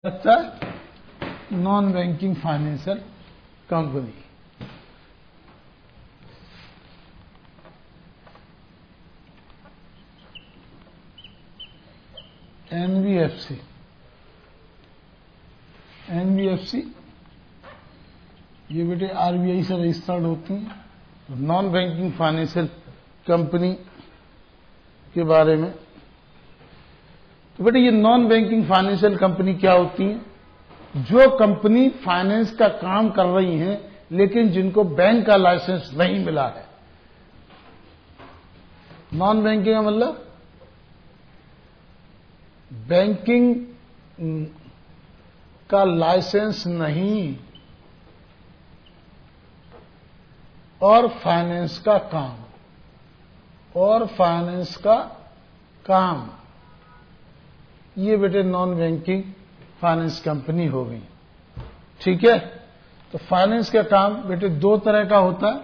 अच्छा, non banking financial company. NBFC ये बेटे आरबीआई से रजिस्टर्ड होती हैं। नॉन बैंकिंग फाइनेंशियल कंपनी के बारे में तो बेटे ये नॉन बैंकिंग फाइनेंशियल कंपनी क्या होती है? जो कंपनी फाइनेंस का काम कर रही हैं लेकिन जिनको बैंक का लाइसेंस नहीं मिला है। नॉन बैंकिंग का मतलब बैंकिंग का लाइसेंस नहीं और फाइनेंस का काम ये बेटे नॉन बैंकिंग फाइनेंस कंपनी हो गई। ठीक है, तो फाइनेंस का काम बेटे दो तरह का होता है।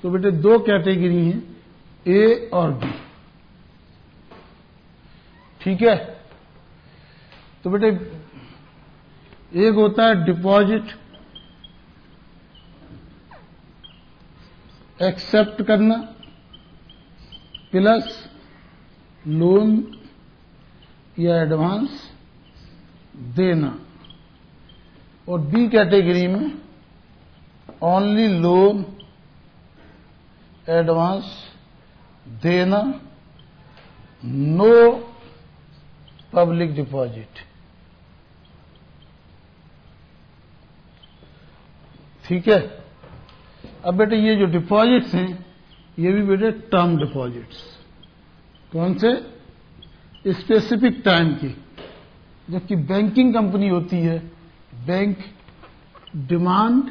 तो बेटे दो कैटेगरी हैं, ए और बी। ठीक है, तो बेटे एक होता है डिपॉजिट एक्सेप्ट करना प्लस लोन या एडवांस देना, और बी कैटेगरी में ओनली लोन एडवांस देना, नो पब्लिक डिपॉजिट। ठीक है, अब बेटे ये जो डिपॉजिट्स हैं ये भी बेटे टर्म डिपॉजिट्स, कौन से? स्पेसिफिक टाइम की। जबकि बैंकिंग कंपनी होती है, बैंक डिमांड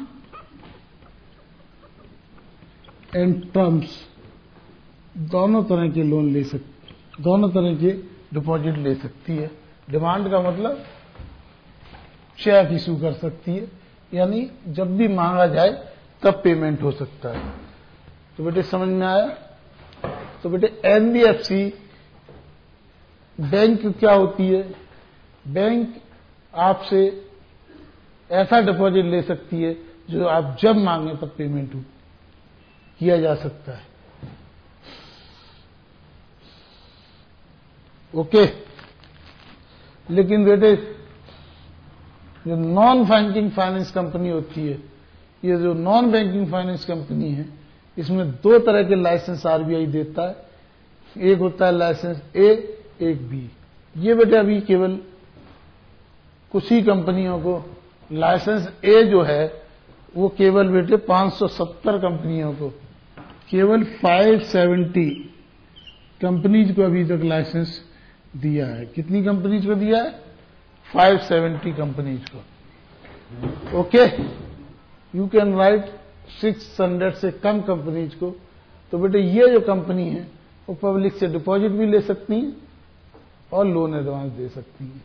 एंड टर्म्स दोनों तरह के लोन ले सकती, दोनों तरह के डिपॉजिट ले सकती है। डिमांड का मतलब चेक इशू कर सकती है, यानी जब भी मांगा जाए तब पेमेंट हो सकता है। तो बेटे समझ में आया? तो बेटे एनबीएफसी बैंक क्या होती है? बैंक आपसे ऐसा डिपॉजिट ले सकती है जो आप जब मांगे तब पेमेंट किया जा सकता है। ओके, लेकिन बेटे जो नॉन बैंकिंग फाइनेंस कंपनी होती है, ये जो नॉन बैंकिंग फाइनेंस कंपनी है, इसमें दो तरह के लाइसेंस आरबीआई देता है। एक होता है लाइसेंस ए, एक बी। ये बेटे अभी केवल कुछ ही कंपनियों को लाइसेंस ए जो है वो केवल बेटे 570 कंपनियों को, केवल 570 कंपनीज को अभी तक लाइसेंस दिया है। कितनी कंपनीज को दिया है? 570 कंपनीज को। ओके, यू कैन राइट 600 से कम कंपनीज को। तो बेटे ये जो कंपनी है वो पब्लिक से डिपॉजिट भी ले सकती हैं और लोन एडवांस दे सकती हैं।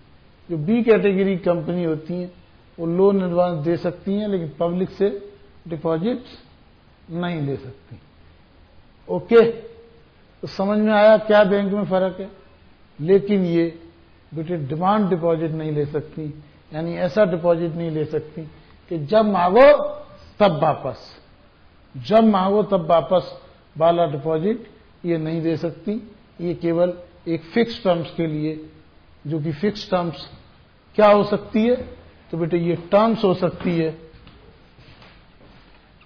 जो बी कैटेगरी कंपनी होती हैं वो लोन एडवांस दे सकती हैं लेकिन पब्लिक से डिपॉजिट नहीं ले सकती। ओके, तो समझ में आया क्या बैंक में फर्क है? लेकिन ये बेटे डिमांड डिपॉजिट नहीं ले सकती, यानी ऐसा डिपॉजिट नहीं ले सकती कि जब मांगो तब वापस, जब मांगो तब वापस वाला डिपॉजिट ये नहीं दे सकती। ये केवल एक फिक्स टर्म्स के लिए, जो कि फिक्स टर्म्स क्या हो सकती है? तो बेटे ये टर्म्स हो सकती है।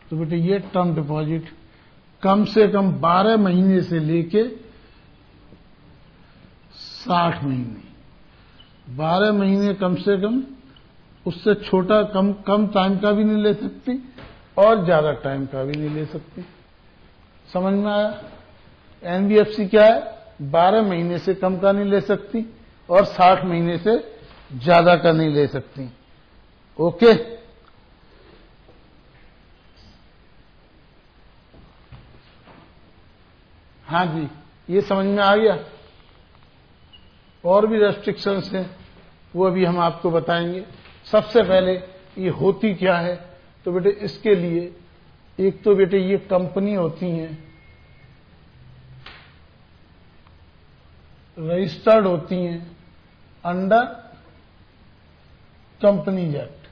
तो बेटे ये टर्म डिपॉजिट कम से कम 12 महीने से लेके 60 महीने, 12 महीने कम से कम, उससे छोटा कम टाइम का भी नहीं ले सकती और ज्यादा टाइम का भी नहीं ले सकती। समझ में आया? एनबीएफसी क्या है? 12 महीने से कम का नहीं ले सकती और 60 महीने से ज्यादा का नहीं ले सकती। ओके, हाँ जी, ये समझ में आ गया? और भी रेस्ट्रिक्शंस हैं, वो अभी हम आपको बताएंगे। सबसे पहले ये होती क्या है? तो बेटे इसके लिए एक तो बेटे ये कंपनी होती हैं, रजिस्टर्ड होती हैं अंडर कंपनीज एक्ट।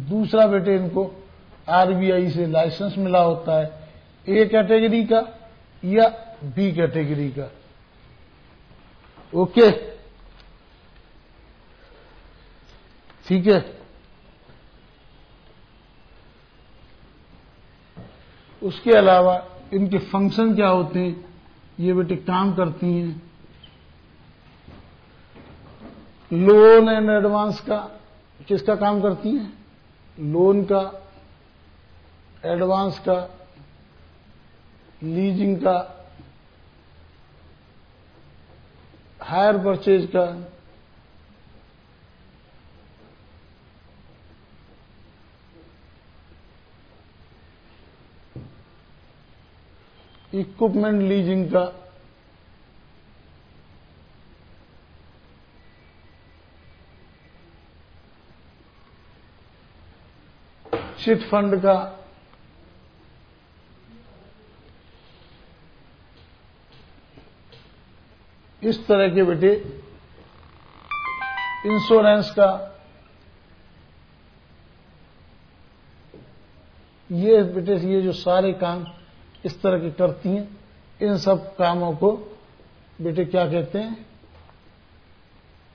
दूसरा बेटे इनको आरबीआई से लाइसेंस मिला होता है, ए कैटेगरी का या बी कैटेगरी का। ओके, ठीक है। उसके अलावा इनके फंक्शन क्या होते हैं, ये बेटे काम करती हैं लोन एंड एडवांस का। किसका काम करती हैं? लोन का, एडवांस का, लीजिंग का, हायर परचेज का, इक्विपमेंट लीजिंग का, चिट फंड का, इस तरह के बेटे इंश्योरेंस का। ये बेटे ये जो सारे काम इस तरह के करती हैं, इन सब कामों को बेटे क्या कहते हैं?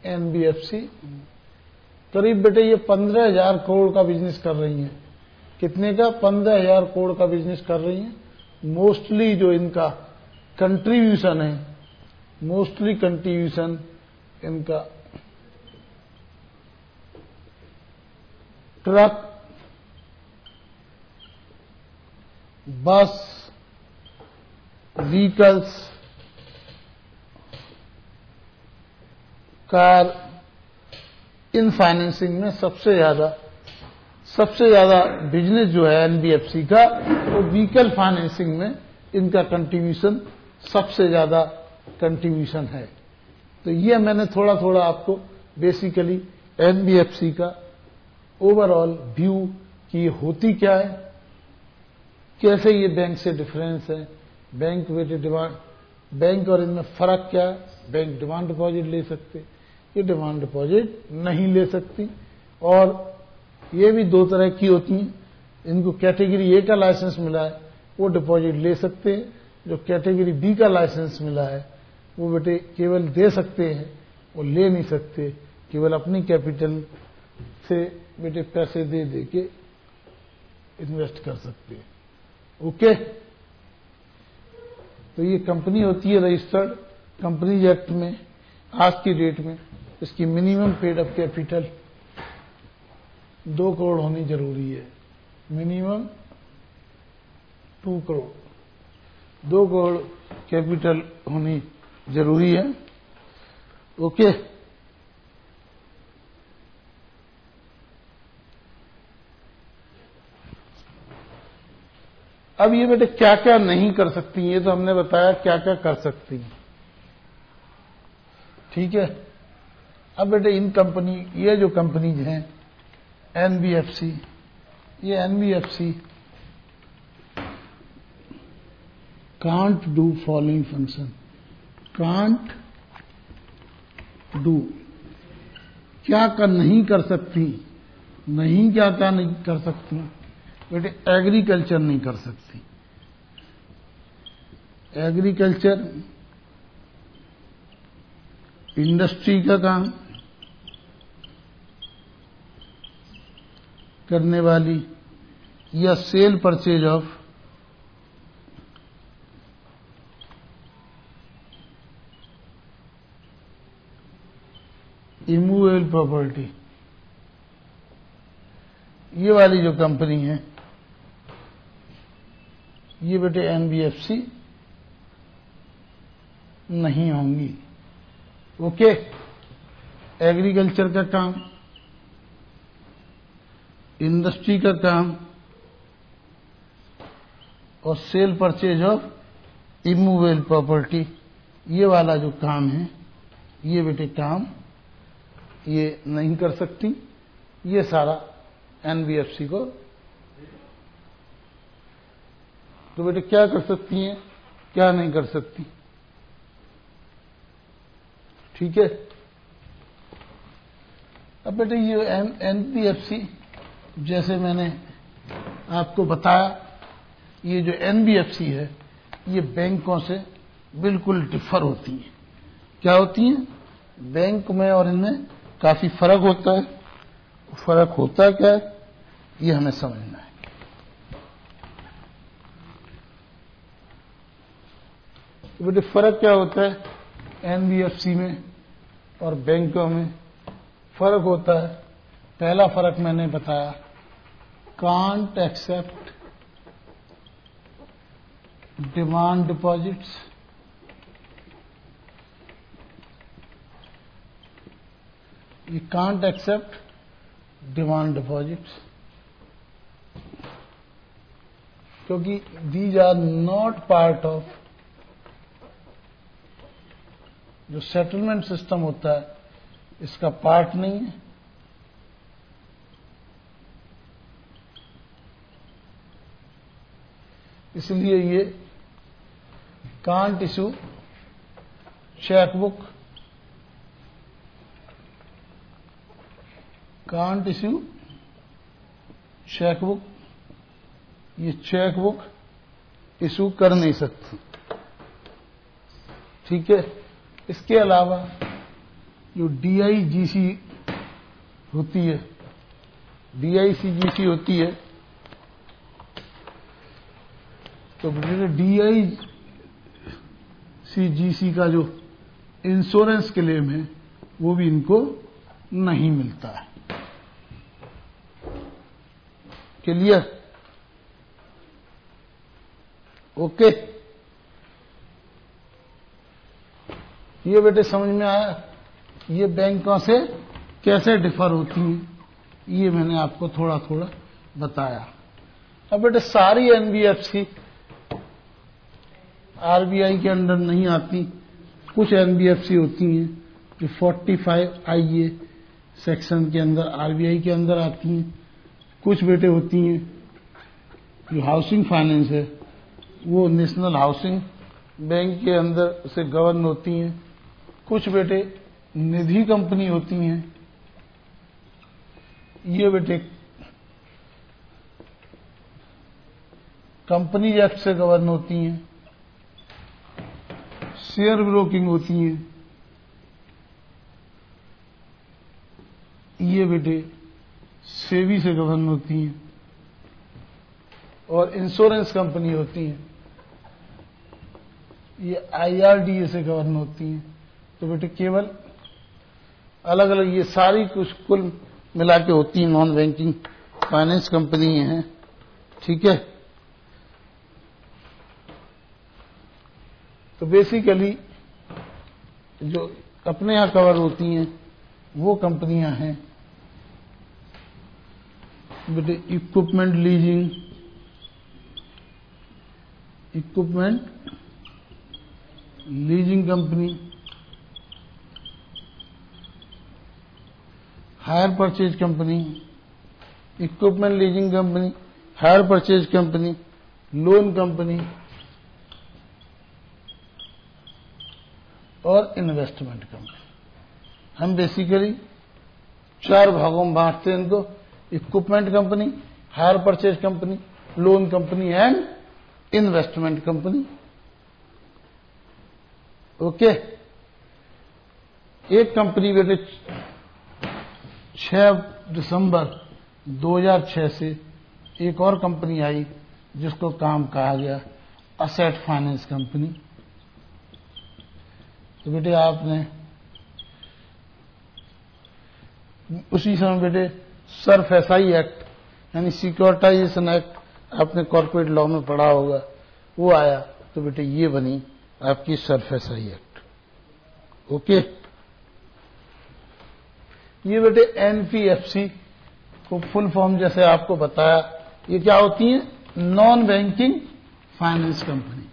एनबीएफसी। करीब बेटे ये 15,000 करोड़ का बिजनेस कर रही हैं। कितने का? 15,000 करोड़ का बिजनेस कर रही हैं। मोस्टली जो इनका कंट्रीब्यूशन है, मोस्टली कंट्रीब्यूशन इनका ट्रक, बस, व्हीकल्स, कार, इन फाइनेंसिंग में सबसे ज्यादा बिजनेस जो है एनबीएफसी का, वो व्हीकल फाइनेंसिंग में इनका कंट्रीब्यूशन सबसे ज्यादा कंट्रीब्यूशन है। तो ये मैंने थोड़ा थोड़ा आपको बेसिकली एनबीएफसी का ओवरऑल व्यू कि होती क्या है, कैसे ये बैंक से डिफरेंस है, बैंक बेटे डिमांड, बैंक और इनमें फर्क क्या है। बैंक डिमांड डिपॉजिट ले सकते, ये डिमांड डिपॉजिट नहीं ले सकती। और ये भी दो तरह की होती हैं। इनको कैटेगरी ए का लाइसेंस मिला है, वो डिपॉजिट ले सकते हैं। जो कैटेगरी बी का लाइसेंस मिला है, वो बेटे केवल दे सकते हैं, वो ले नहीं सकते। केवल अपनी कैपिटल से बेटे पैसे दे दे के इन्वेस्ट कर सकते हैं। ओके, तो ये कंपनी होती है रजिस्टर्ड। कंपनीज एक्ट में आज की डेट में इसकी minimum paid up capital 2 crore होनी जरूरी है। मिनिमम 2 करोड़, 2 करोड़ कैपिटल होनी जरूरी है। ओके, अब ये बेटे क्या क्या नहीं कर सकती, ये तो हमने बताया क्या क्या कर सकती हैं। ठीक है, अब बेटे इन कंपनी, ये जो कंपनीज हैं एनबीएफसी, ये NBFC can't do following function. Can't do क्या कर नहीं कर सकती, नहीं क्या क्या नहीं कर सकती बेटे? एग्रीकल्चर नहीं कर सकती। एग्रीकल्चर, इंडस्ट्री का काम करने वाली, या cell purchase of immovable property, ये वाली जो कंपनी है, ये बेटे एनबीएफसी नहीं होंगी। ओके, एग्रीकल्चर का काम, इंडस्ट्री का काम और cell purchase of immovable property, ये वाला जो काम है, ये बेटे काम ये नहीं कर सकती। ये सारा एनबीएफसी को। तो बेटे क्या कर सकती हैं, क्या नहीं कर सकती? ठीक है, अब बेटे ये एनबीएफसी, जैसे मैंने आपको बताया, ये जो एनबीएफसी है ये बैंकों से बिल्कुल डिफर होती है। क्या होती है? बैंक में और इनमें काफी फर्क होता है। फर्क होता क्या है ये हमें समझना है। तो बेटे फर्क क्या होता है एनबीएफसी में और बैंकों में? फर्क होता है, पहला फर्क मैंने बताया, कांट एक्सेप्ट डिमांड डिपॉजिट्स, ये कांट एक्सेप्ट डिमांड डिपॉजिट्स, क्योंकि these are not part of जो सेटलमेंट सिस्टम होता है, इसका पार्ट नहीं है। इसलिए ये can't issue chequebook, can't issue chequebook, ये चेकबुक इशू कर नहीं सकती। ठीक है। इसके अलावा जो डीआईजीसी होती है, डीआईसीजीसी होती है, तो डीआईसीजीसी का जो इंश्योरेंस क्लेम है वो भी इनको नहीं मिलता है। क्लियर? ओके, ये बेटे समझ में आया? ये बैंकों से कैसे डिफर होती हैं, ये मैंने आपको थोड़ा थोड़ा बताया। अब बेटे सारी एनबीएफसी आरबीआई के अंडर नहीं आती। कुछ एनबीएफसी होती हैं जो 45 IA सेक्शन के अंदर आरबीआई के अंदर आती हैं। कुछ बेटे होती हैं जो हाउसिंग फाइनेंस है वो नेशनल हाउसिंग बैंक के अंदर से गवर्न होती हैं। कुछ बेटे निधि कंपनी होती हैं, ये बेटे कंपनी एक्ट से गवर्न होती हैं। शेयर ब्रोकिंग होती हैं, ये बेटे सेबी से गवर्न होती हैं। और इंश्योरेंस कंपनी होती हैं, ये IRDA से गवर्न होती हैं। तो बेटे केवल अलग अलग ये सारी कुछ कुल मिला के होती हैं नॉन बैंकिंग फाइनेंस कंपनी हैं। ठीक है। तो बेसिकली जो अपने यहां कवर होती हैं वो कंपनियां हैं बेटे equipment leasing, equipment leasing company, hire purchase company, equipment leasing company, hire purchase company, loan company और इन्वेस्टमेंट कंपनी। हम बेसिकली 4 भागों में बांटते हैं इनको, equipment company, hire purchase company, loan company and investment company. Okay. एक कंपनी बेटे 6 दिसंबर 2006 से एक और कंपनी आई जिसको काम कहा गया असेट फाइनेंस कंपनी। तो बेटे आपने उसी समय बेटे सर्फ एसआई एक्ट यानी सिक्योरिटाइजेशन एक्ट आपने कॉर्पोरेट लॉ में पढ़ा होगा, वो आया। तो बेटे ये बनी आपकी सर्फ एसआई एक्ट। ओके। ये बेटे एनपीएफसी को फुल फॉर्म जैसे आपको बताया, ये क्या होती है? Non banking finance company.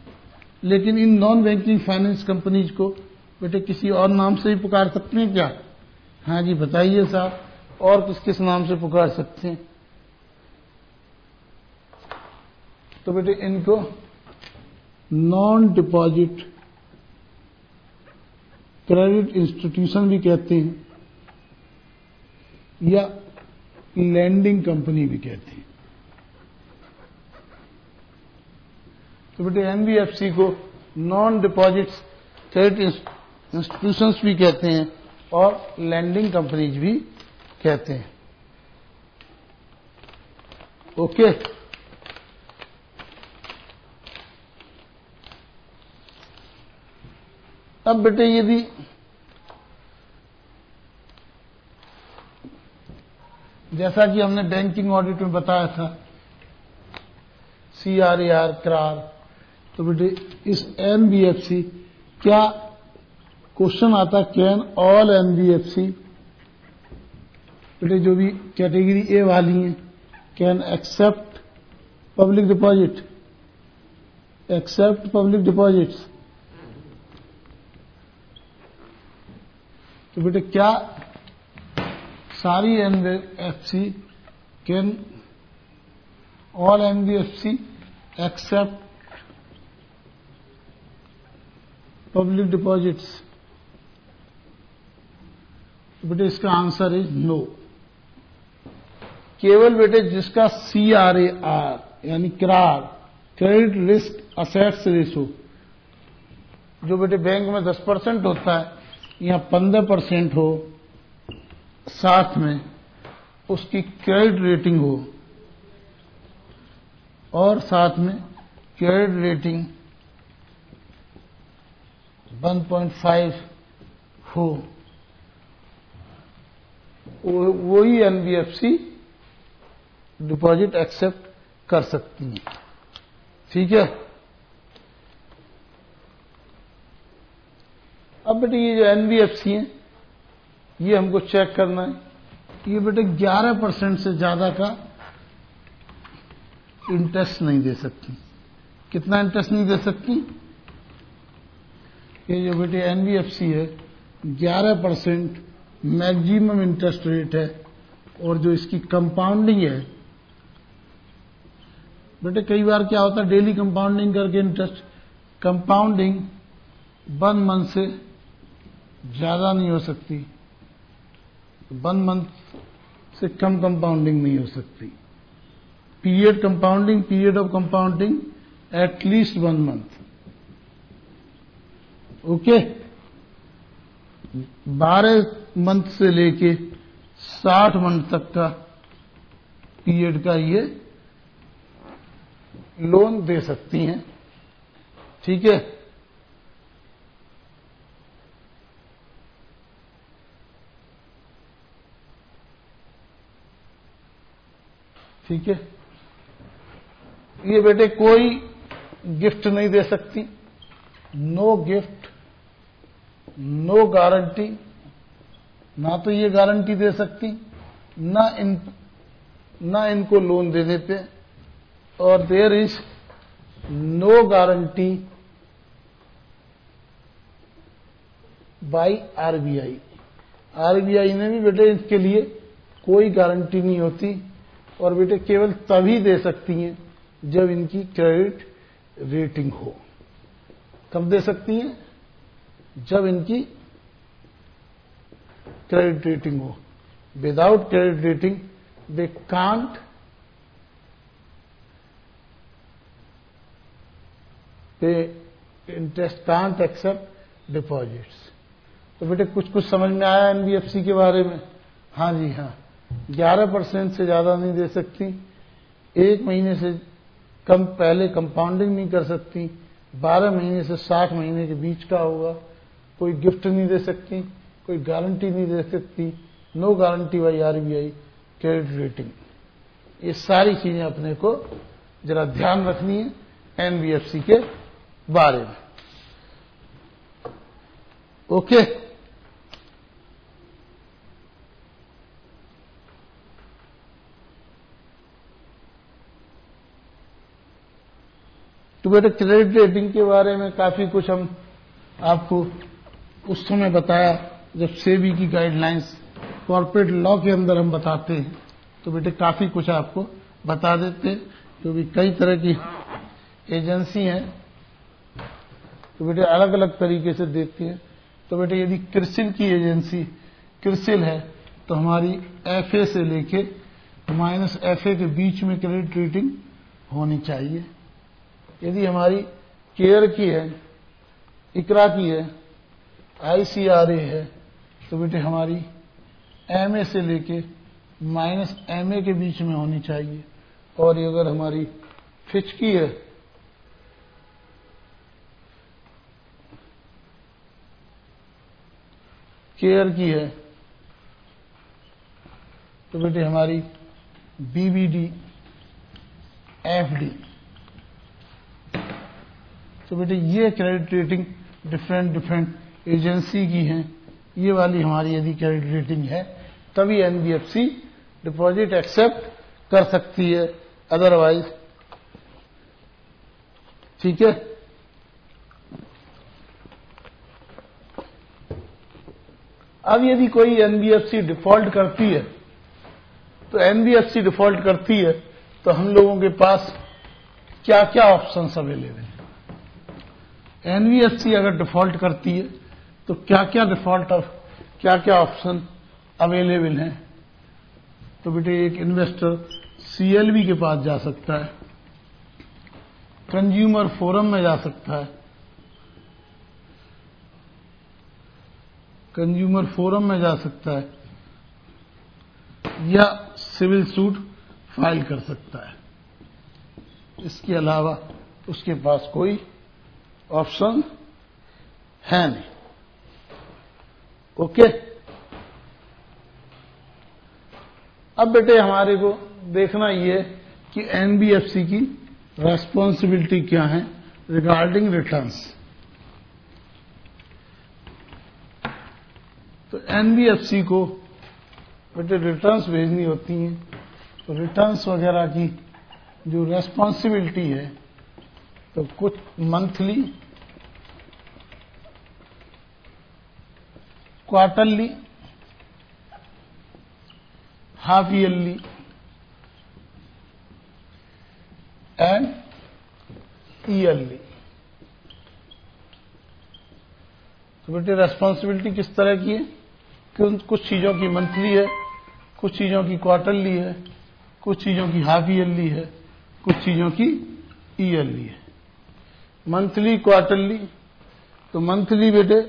लेकिन इन नॉन बैंकिंग फाइनेंस कंपनीज को बेटे किसी और नाम से भी पुकार सकते हैं क्या? हाँ जी बताइए साहब, और किस किस नाम से पुकार सकते हैं? तो बेटे इनको नॉन डिपॉजिट क्रेडिट इंस्टीट्यूशन भी कहते हैं। या लैंडिंग कंपनी भी कहते हैं। तो बेटे एनबीएफसी को नॉन डिपॉजिट्स क्रेडिट इंस्टीट्यूशंस भी कहते हैं और लैंडिंग कंपनीज भी कहते हैं। ओके, अब बेटे यदि जैसा कि हमने बैंकिंग ऑडिट में बताया था CRAR करार, तो बेटे इस एनबीएफसी क्या क्वेश्चन आता, कैन ऑल एनबीएफसी, बेटे जो भी कैटेगरी ए वाली हैं, can accept public deposit, accept public deposits. तो बेटे क्या सारी NBFC, can all NBFC accept public deposits? बेटे इसका आंसर इज नो। केवल बेटे जिसका CRAR यानी करार, क्रेडिट रिस्क असेट्स रेशो, जो बेटे बैंक में 10% होता है, यहां 15% हो, साथ में उसकी क्रेडिट रेटिंग हो और साथ में क्रेडिट रेटिंग 1.5 हो, वही एनबीएफसी डिपॉजिट एक्सेप्ट कर सकती है। ठीक है। अब बेटे ये जो एनबीएफसी है ये हमको चेक करना है। ये बेटे 11% से ज्यादा का इंटरेस्ट नहीं दे सकती। कितना इंटरेस्ट नहीं दे सकती? ये जो बेटे एनबीएफसी है 11% मैक्सिमम इंटरेस्ट रेट है, और जो इसकी कंपाउंडिंग है बेटे, कई बार क्या होता है डेली कंपाउंडिंग करके इंटरेस्ट, कंपाउंडिंग 1 मंथ से ज्यादा नहीं हो सकती, 1 मंथ से कम कंपाउंडिंग नहीं हो सकती। Period compounding, period of compounding at least 1 month. Okay, 12 month से लेके 60 मंथ तक का पीरियड का ये लोन दे सकती हैं। ठीक है। ठीक है, ये बेटे कोई गिफ्ट नहीं दे सकती, नो गिफ्ट, नो गारंटी, ना तो ये गारंटी दे सकती ना इनको लोन देने पे, और there is no guarantee by RBI. RBI ने भी बेटे इसके लिए कोई गारंटी नहीं होती, और बेटे केवल तभी दे सकती हैं जब इनकी क्रेडिट रेटिंग हो। कब दे सकती हैं? जब इनकी क्रेडिट रेटिंग हो। Without credit rating they can't pay interest, can't accept deposits. तो बेटे कुछ समझ में आया एनबीएफसी के बारे में? हाँ जी हाँ, 11% से ज्यादा नहीं दे सकती, 1 महीने से कम पहले कंपाउंडिंग नहीं कर सकती, 12 महीने से 60 महीने के बीच का होगा, कोई गिफ्ट नहीं दे सकती, कोई गारंटी नहीं दे सकती, no guarantee by RBI, credit rating. ये सारी चीजें अपने को जरा ध्यान रखनी है एनबीएफसी के बारे में। ओके, तो बेटे क्रेडिट रेटिंग के बारे में काफी कुछ हम आपको उस समय बताया जब सेबी की गाइडलाइंस कॉर्पोरेट लॉ के अंदर हम बताते हैं, तो बेटे काफी कुछ आपको बता देते हैं, क्योंकि कई तरह की एजेंसी हैं तो बेटे अलग अलग तरीके से देती हैं। तो बेटे यदि क्रिसिल की एजेंसी क्रिसिल है तो हमारी FA से लेके माइनस FA के बीच में क्रेडिट रेटिंग होनी चाहिए। यदि हमारी केयर की है, इकरा की है, ICRA है, तो बेटे हमारी MA से लेके माइनस MA के बीच में होनी चाहिए। और ये अगर हमारी फिच की है, केयर की है, तो बेटे हमारी BBD FD। तो बेटे ये क्रेडिट रेटिंग डिफरेंट एजेंसी की हैं, ये वाली हमारी यदि क्रेडिट रेटिंग है तभी NBFC डिपॉजिट एक्सेप्ट कर सकती है, अदरवाइज ठीक है। अब यदि कोई NBFC डिफॉल्ट करती है, तो NBFC डिफॉल्ट करती है तो हम लोगों के पास क्या क्या ऑप्शंस अवेलेबल हैं। NBFC अगर डिफॉल्ट करती है तो क्या क्या ऑप्शन अवेलेबल हैं। तो बेटे एक इन्वेस्टर CLB के पास जा सकता है, कंज्यूमर फोरम में जा सकता है, या सिविल सूट फाइल कर सकता है। इसके अलावा उसके पास कोई ऑप्शन है नहीं। ओके, अब बेटे हमारे को देखना ये कि NBFC की रेस्पॉन्सिबिलिटी क्या है रिगार्डिंग रिटर्न्स। तो NBFC को बेटे रिटर्न्स भेजनी होती हैं, तो रिटर्न्स वगैरह की जो रेस्पॉन्सिबिलिटी है, तो कुछ monthly, quarterly, half yearly and yearly. तो बेटे रेस्पॉन्सिबिलिटी किस तरह की है कि कुछ चीजों की मंथली है, कुछ चीजों की क्वार्टरली है, कुछ चीजों की हाफ ईयरली है, कुछ चीजों की ईयरली है। मंथली, क्वार्टरली, तो मंथली बेटे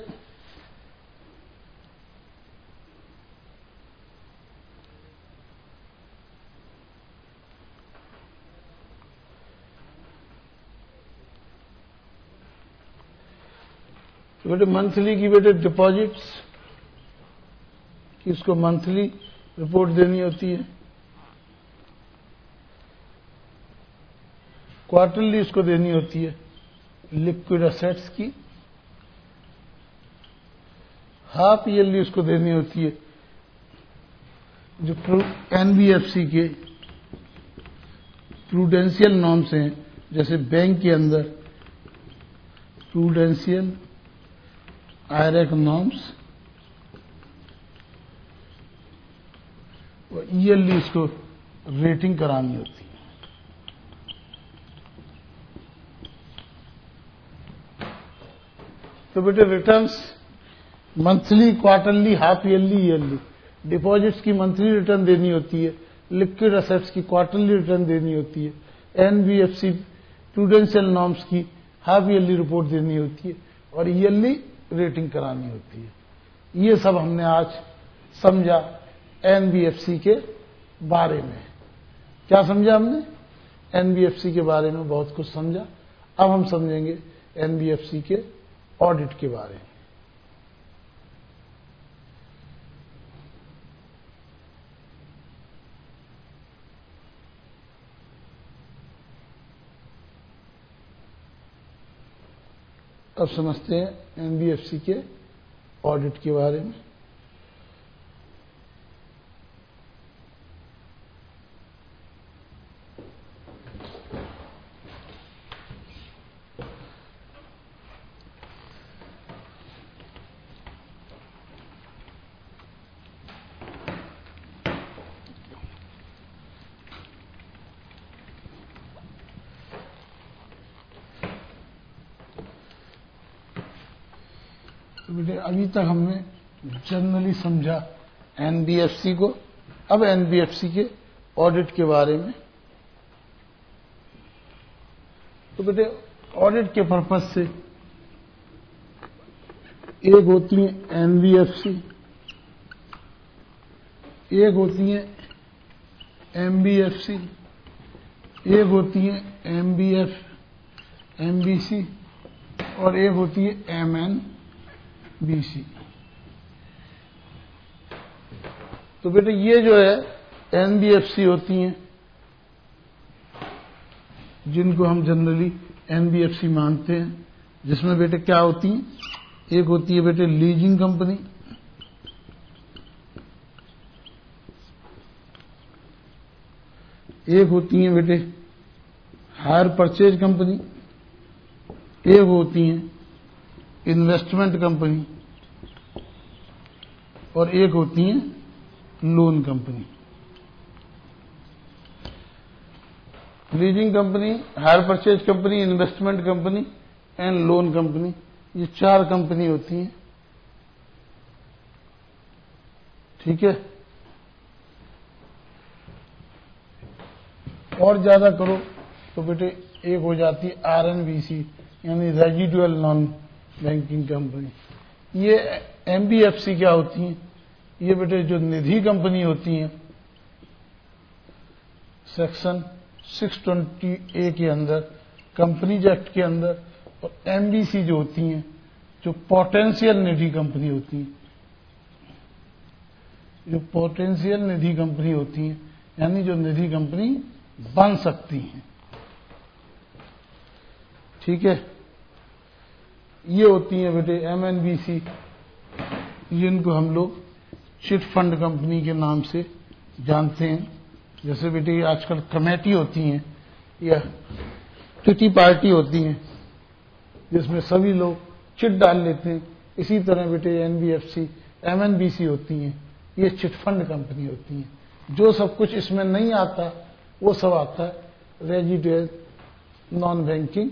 मंथली की बेटे डिपॉजिट्स कि उसको मंथली रिपोर्ट देनी होती है, क्वार्टरली उसको देनी होती है लिक्विड एसेट्स की, हाफ ईयरली उसको देनी होती है जो NBFC के प्रूडेंशियल नॉर्म्स हैं, जैसे बैंक के अंदर प्रूडेंशियल IRAC नॉर्म्स, और ईयरली इसको रेटिंग करानी होती है। तो बेटे returns monthly, quarterly, half yearly, yearly. Deposits की मंथली रिटर्न देनी होती है, लिक्विड एसेट्स की क्वार्टरली रिटर्न देनी होती है, NBFC प्रूडेंशियल नॉर्म्स की हाफ ईयरली रिपोर्ट देनी होती है, और ईयरली रेटिंग करानी होती है। ये सब हमने आज समझा NBFC के बारे में। क्या समझा हमने? NBFC के बारे में बहुत कुछ समझा। अब हम समझेंगे NBFC के ऑडिट के बारे में। अब समझते हैं NBFC के ऑडिट के बारे में। तो बेटे अभी तक हमने जनरली समझा एनबीएफसी को। अब एनबीएफसी के ऑडिट के बारे में, तो बेटे ऑडिट के पर्पज से एक होती है एनबीएफसी, एक होती है एमबीएफसी, एक होती है एमबीसी और एक होती है एमएनबीसी। तो बेटे ये जो है एनबीएफसी होती हैं, जिनको हम जनरली एनबीएफसी मानते हैं, जिसमें बेटे क्या होती हैं, एक होती है बेटे लीजिंग कंपनी, एक होती है बेटे हायर परचेज कंपनी, एक होती है इन्वेस्टमेंट कंपनी और एक होती है loan company. Leasing company, hire purchase company, investment company and loan company, ये 4 कंपनी होती हैं। ठीक है। और ज्यादा करो तो बेटे एक हो जाती है आरएनबीसी, यानी रेजिडुअल नॉन बैंकिंग कंपनी। ये एमबीएफसी क्या होती हैं, ये बेटे जो निधि कंपनी होती हैं सेक्शन 620A के अंदर, कंपनीज एक्ट के अंदर, और एमबीसी जो होती हैं जो पोटेंशियल निधि कंपनी होती हैं, जो पोटेंशियल निधि कंपनी होती हैं, यानी जो निधि कंपनी बन सकती हैं। ठीक है। ये होती हैं बेटे एमएनबीसी, जिनको हम लोग चिट फंड कंपनी के नाम से जानते हैं। जैसे बेटे ये आजकल कमेटी होती हैं या किटी पार्टी होती हैं, जिसमें सभी लोग चिट डाल लेते हैं, इसी तरह बेटे एनबीएफसी, एमएनबीसी होती हैं, ये चिट फंड कंपनी होती हैं। जो सब कुछ इसमें नहीं आता वो सब आता है रेजिडुअल नॉन बैंकिंग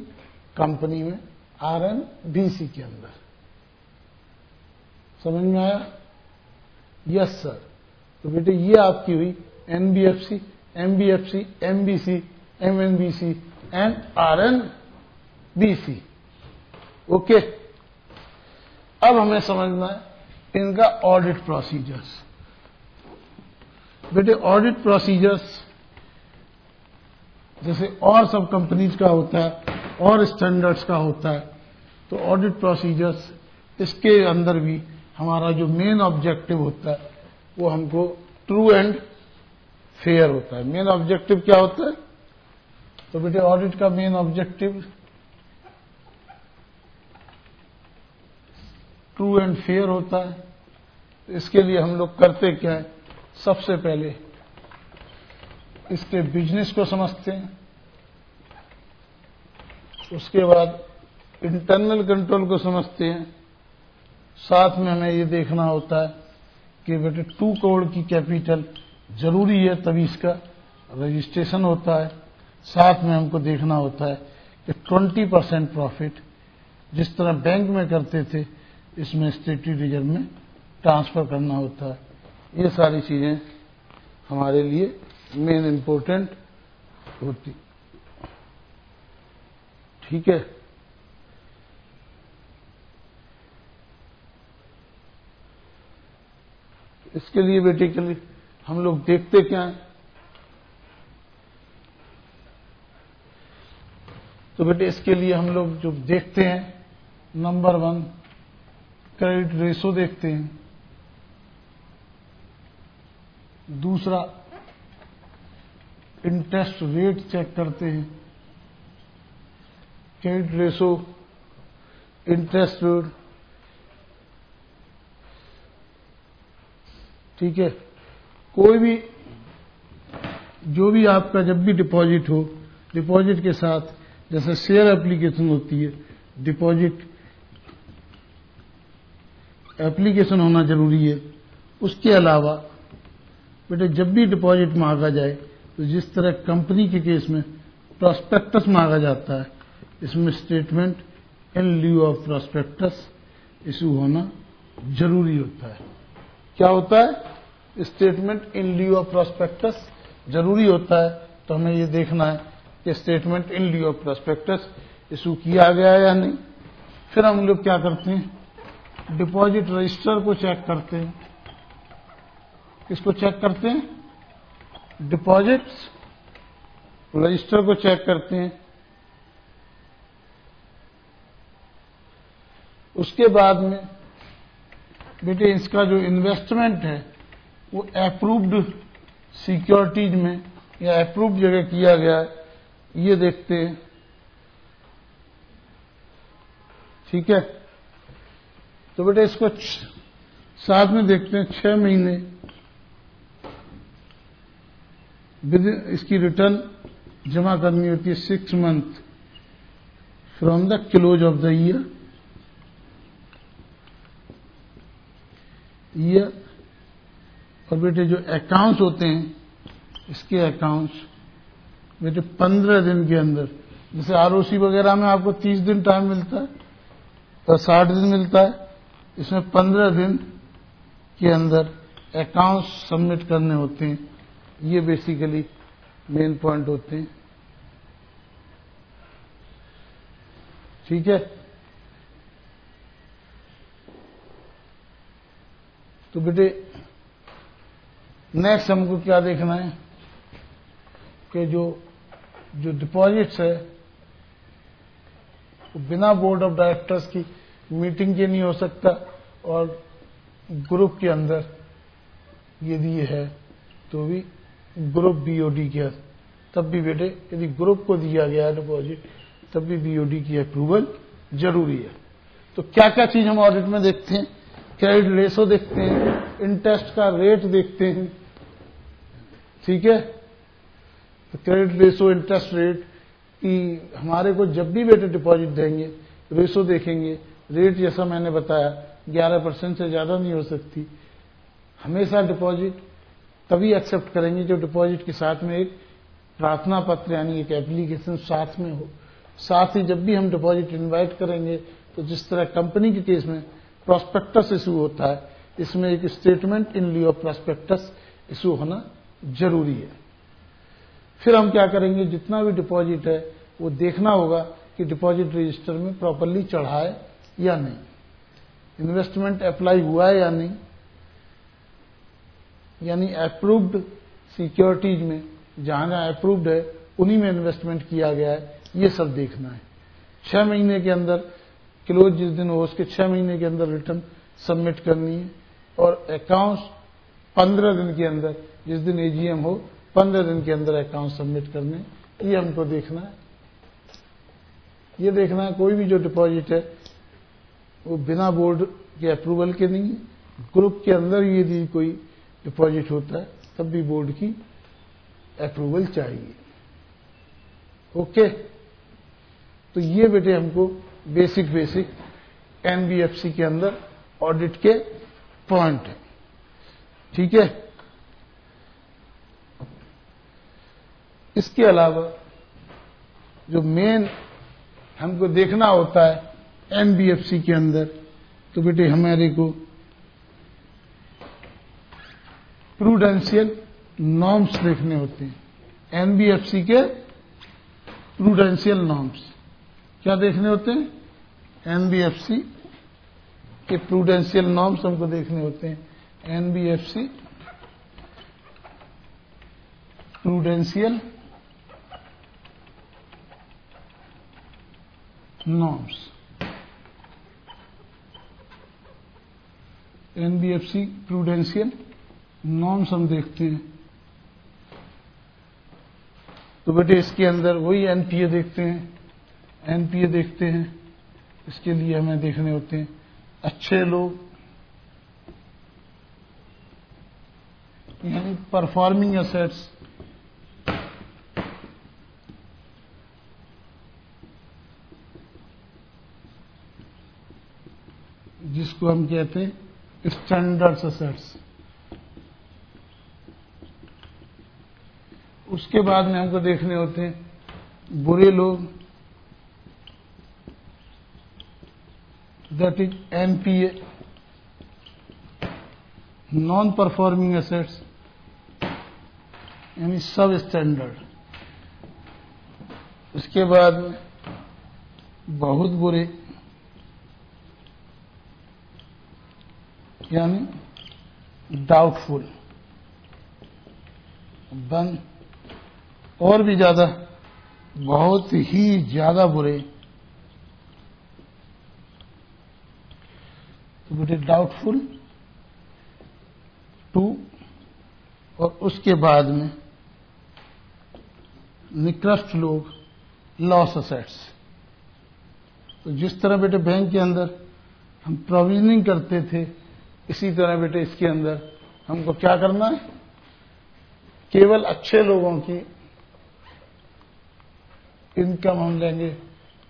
कंपनी में, आरएनबीसी के अंदर। समझ में आया? Yes sir. तो बेटे ये आपकी हुई एनबीएफसी, एमबीएफसी, एमबीसी, एमएनबीसी एंड आरएनबीसी। ओके। अब हमें समझना है इनका ऑडिट प्रोसीजर्स। बेटे ऑडिट प्रोसीजर्स जैसे और सब कंपनीज का होता है और स्टैंडर्ड्स का होता है, तो ऑडिट प्रोसीजर्स इसके अंदर भी हमारा जो मेन ऑब्जेक्टिव होता है वो हमको ट्रू एंड फेयर होता है। मेन ऑब्जेक्टिव क्या होता है? तो बेटे ऑडिट का main objective true and fair होता है। तो इसके लिए हम लोग करते क्या है, सबसे पहले इसके बिजनेस को समझते हैं, उसके बाद इंटरनल कंट्रोल को समझते हैं, साथ में हमें ये देखना होता है कि बेटे 2 करोड़ की कैपिटल जरूरी है तभी इसका रजिस्ट्रेशन होता है। साथ में हमको देखना होता है कि 20% प्रॉफिट जिस तरह बैंक में करते थे इसमें स्टेटरी रिजर्व में ट्रांसफर करना होता है। ये सारी चीजें हमारे लिए मेन इंपॉर्टेंट होती। ठीक है। इसके लिए बेटे के लिए हम लोग देखते क्या है, तो बेटे इसके लिए हम लोग जो देखते हैं, नंबर 1 क्रेडिट रेशो देखते हैं, दूसरा इंटरेस्ट रेट चेक करते हैं, क्रेडिट रेशो, इंटरेस्ट रेट। ठीक है। कोई भी जो भी आपका जब भी डिपॉजिट हो, डिपॉजिट के साथ जैसे शेयर एप्लीकेशन होती है, डिपॉजिट एप्लीकेशन होना जरूरी है। उसके अलावा बेटे जब भी डिपॉजिट मांगा जाए तो जिस तरह कंपनी के केस में प्रोस्पेक्टस मांगा जाता है, इसमें statement in lieu of prospectus issue होना जरूरी होता है। क्या होता है? Statement in lieu of prospectus जरूरी होता है, तो हमें ये देखना है कि statement in lieu of prospectus issue किया गया है या नहीं। फिर हम लोग क्या करते हैं, डिपॉजिट रजिस्टर को चेक करते हैं। किसको चेक करते हैं? डिपॉजिट रजिस्टर को चेक करते हैं। उसके बाद में बेटे इसका जो इन्वेस्टमेंट है वो अप्रूव्ड सिक्योरिटीज में या अप्रूव्ड जगह किया गया है, ये देखते हैं। ठीक है, तो बेटे इसको साथ में देखते हैं। 6 महीने इसकी रिटर्न जमा करनी होती है 6 month from the close of the year. और बेटे जो अकाउंट्स होते हैं, इसके अकाउंट्स बेटे 15 दिन के अंदर, जैसे आरओसी वगैरह में आपको 30 दिन टाइम मिलता है और 60 दिन मिलता है, इसमें 15 दिन के अंदर अकाउंट्स सबमिट करने होते हैं। ये बेसिकली मेन पॉइंट होते हैं। ठीक है, तो बेटे नेक्स्ट हमको क्या देखना है कि जो डिपॉजिट्स है वो बिना बोर्ड ऑफ डायरेक्टर्स की मीटिंग के नहीं हो सकता, और ग्रुप के अंदर यदि ये है तो भी ग्रुप बीओडी के, तब भी बेटे यदि ग्रुप को दिया गया है डिपॉजिट तब भी बीओडी की अप्रूवल जरूरी है। तो क्या क्या चीज हम ऑडिट में देखते हैं? क्रेडिट रेशो देखते हैं, इंटरेस्ट का रेट देखते हैं। ठीक है, तो क्रेडिट रेशो, इंटरेस्ट रेट की हमारे को जब भी बेटे डिपॉजिट देंगे रेशो देखेंगे। रेट जैसा मैंने बताया 11% से ज्यादा नहीं हो सकती। हमेशा डिपॉजिट तभी एक्सेप्ट करेंगे जो डिपॉजिट के साथ में एक प्रार्थना पत्र यानी एक एप्लीकेशन साथ में हो। साथ ही जब भी हम डिपॉजिट इनवाइट करेंगे तो जिस तरह कंपनी के केस में प्रॉस्पेक्टस इशू होता है, इसमें एक statement in lieu of prospectus issue होना जरूरी है। फिर हम क्या करेंगे, जितना भी डिपॉजिट है वो देखना होगा कि डिपॉजिट रजिस्टर में प्रॉपरली चढ़ा है या नहीं, इन्वेस्टमेंट अप्लाई हुआ है या नहीं, यानी अप्रूव्ड सिक्योरिटीज में जहां जहां अप्रूव्ड है उन्हीं में इन्वेस्टमेंट किया गया है, ये सब देखना है। 6 महीने के अंदर क्लोज जिस दिन हो उसके 6 महीने के अंदर रिटर्न सबमिट करनी है, और अकाउंट्स 15 दिन के अंदर, जिस दिन एजीएम हो 15 दिन के अंदर अकाउंट सबमिट करने, ये हमको देखना है। ये देखना है कोई भी जो डिपॉजिट है वो बिना बोर्ड के अप्रूवल के नहीं है। ग्रुप के अंदर यदि कोई डिपॉजिट होता है तब भी बोर्ड की अप्रूवल चाहिए। ओके, तो ये बेटे हमको बेसिक एनबीएफसी के अंदर ऑडिट के पॉइंट है। ठीक है, इसके अलावा जो मेन हमको देखना होता है एनबीएफसी के अंदर, तो बेटे हमारे को प्रूडेंशियल नॉर्म्स देखने होते हैं। एनबीएफसी के प्रूडेंशियल नॉर्म्स क्या देखने होते हैं? एनबीएफसी के प्रूडेंशियल नॉर्म्स हमको देखने होते हैं। NBFC prudential norms, NBFC prudential norms हम देखते हैं। तो बेटे इसके अंदर वही एनपीए देखते हैं, एनपीए देखते हैं। इसके लिए हमें देखने होते हैं अच्छे लोग, यानी परफॉर्मिंग एसेट्स, जिसको हम कहते हैं स्टैंडर्ड एसेट्स। उसके बाद में हमको देखने होते हैं बुरे लोग, that is NPA, non performing assets यानी सब स्टैंडर्ड, उसके बाद बहुत बुरे यानी डाउटफुल, बन और भी ज्यादा बहुत ही ज्यादा बुरे, तो बेटे डाउटफुल 2, और उसके बाद में निकृष्ट लोग लॉस असेट्स। तो जिस तरह बेटे बैंक के अंदर हम प्रोविजनिंग करते थे, इसी तरह बेटे इसके अंदर हमको क्या करना है, केवल अच्छे लोगों की इनकम हम लेंगे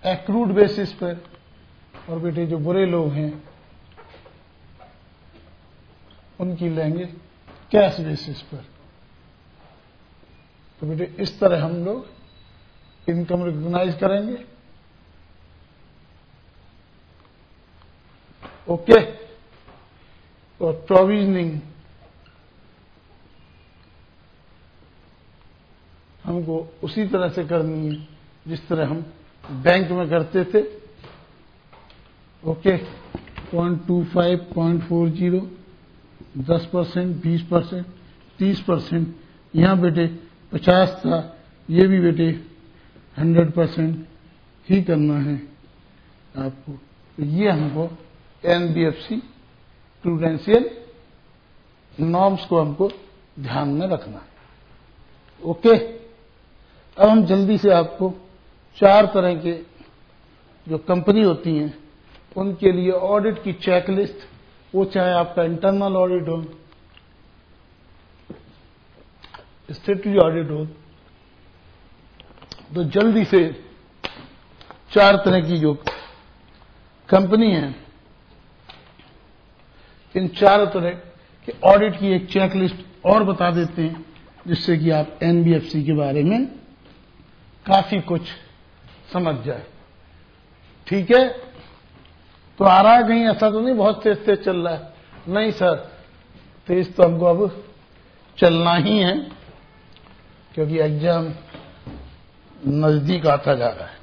एक्रूड बेसिस पर, और बेटे जो बुरे लोग हैं उनकी लेंगे कैश बेसिस पर। तो बेटे इस तरह हम लोग इनकम रिकॉग्नाइज करेंगे। ओके, और प्रोविजनिंग हमको उसी तरह से करनी है जिस तरह हम बैंक में करते थे। ओके, 0.25, 0.40, 10%, 20%, 30%, यहां बेटे 50 था, ये भी बेटे 100% ही करना है आपको। तो ये हमको एनबीएफसी प्रूडेंशियल नॉर्म्स को हमको ध्यान में रखना है। ओके, अब हम जल्दी से आपको 4 तरह के जो कंपनी होती हैं उनके लिए ऑडिट की चेकलिस्ट, वो चाहे आपका इंटरनल ऑडिट हो, स्टैट्यूटरी ऑडिट हो, तो जल्दी से 4 तरह की जो कंपनी है, इन 4 तरह के ऑडिट की एक चेकलिस्ट और बता देते हैं, जिससे कि आप एनबीएफसी के बारे में काफी कुछ समझ जाए। ठीक है, तो आ रहा है कहीं, ऐसा तो नहीं बहुत तेज तेज चल रहा है? नहीं सर, तेज तो हमको अब चलना ही है, क्योंकि एग्जाम नजदीक आता जा रहा है।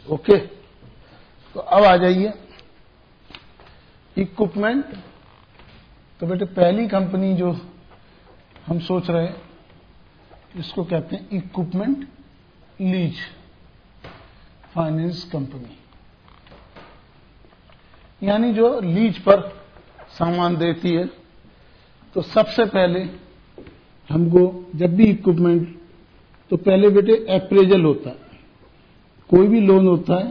ओके, तो अब आ जाइए इक्विपमेंट। तो बेटे पहली कंपनी जो हम सोच रहे हैं, इसको कहते हैं इक्विपमेंट लीज फाइनेंस कंपनी, यानी जो लीज पर सामान देती है। तो सबसे पहले हमको जब भी इक्विपमेंट, तो पहले बेटे अप्रेजल होता है। कोई भी लोन होता है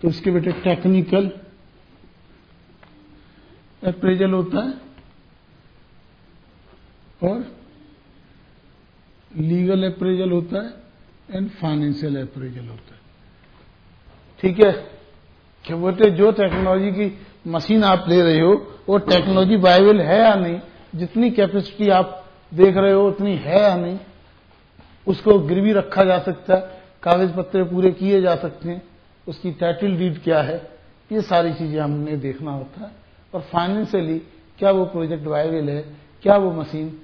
तो इसके बेटे टेक्निकल अप्रेजल होता है और लीगल अप्रेजल होता है एंड फाइनेंशियल अप्रेजल होता है। ठीक है, कि बेटे जो टेक्नोलॉजी की मशीन आप ले रहे हो वो टेक्नोलॉजी वायबल है या नहीं, जितनी कैपेसिटी आप देख रहे हो उतनी है या नहीं, उसको गिरवी रखा जा सकता है, कागज पत्रे पूरे किए जा सकते हैं, उसकी टाइटल डीड क्या है, ये सारी चीजें हमने देखना होता है। और फाइनेंशियली क्या वो प्रोजेक्ट वायबल है, क्या वो मशीन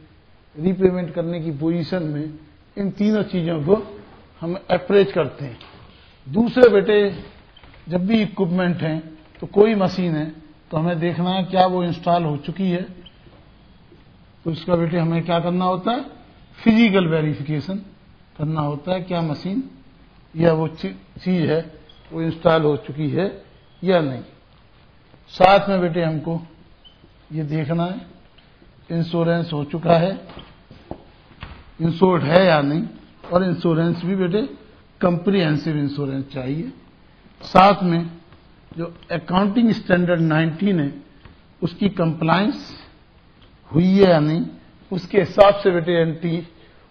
रीपेमेंट करने की पोजीशन में, इन तीनों चीजों को हम अप्रेज करते हैं। दूसरे बेटे जब भी इक्विपमेंट है, तो कोई मशीन है तो हमें देखना है क्या वो इंस्टॉल हो चुकी है, तो इसका बेटे हमें क्या करना होता है, फिजिकल वेरिफिकेशन करना होता है, क्या मशीन या वो चीज है वो इंस्टॉल हो चुकी है या नहीं। साथ में बेटे हमको ये देखना है इंश्योरेंस हो चुका है, इंश्योर्ड है या नहीं, और इंश्योरेंस भी बेटे कंप्रिहेंसिव इंश्योरेंस चाहिए। साथ में जो अकाउंटिंग स्टैंडर्ड 19 है उसकी कंप्लायंस हुई है या नहीं, उसके हिसाब से बेटे एंट्री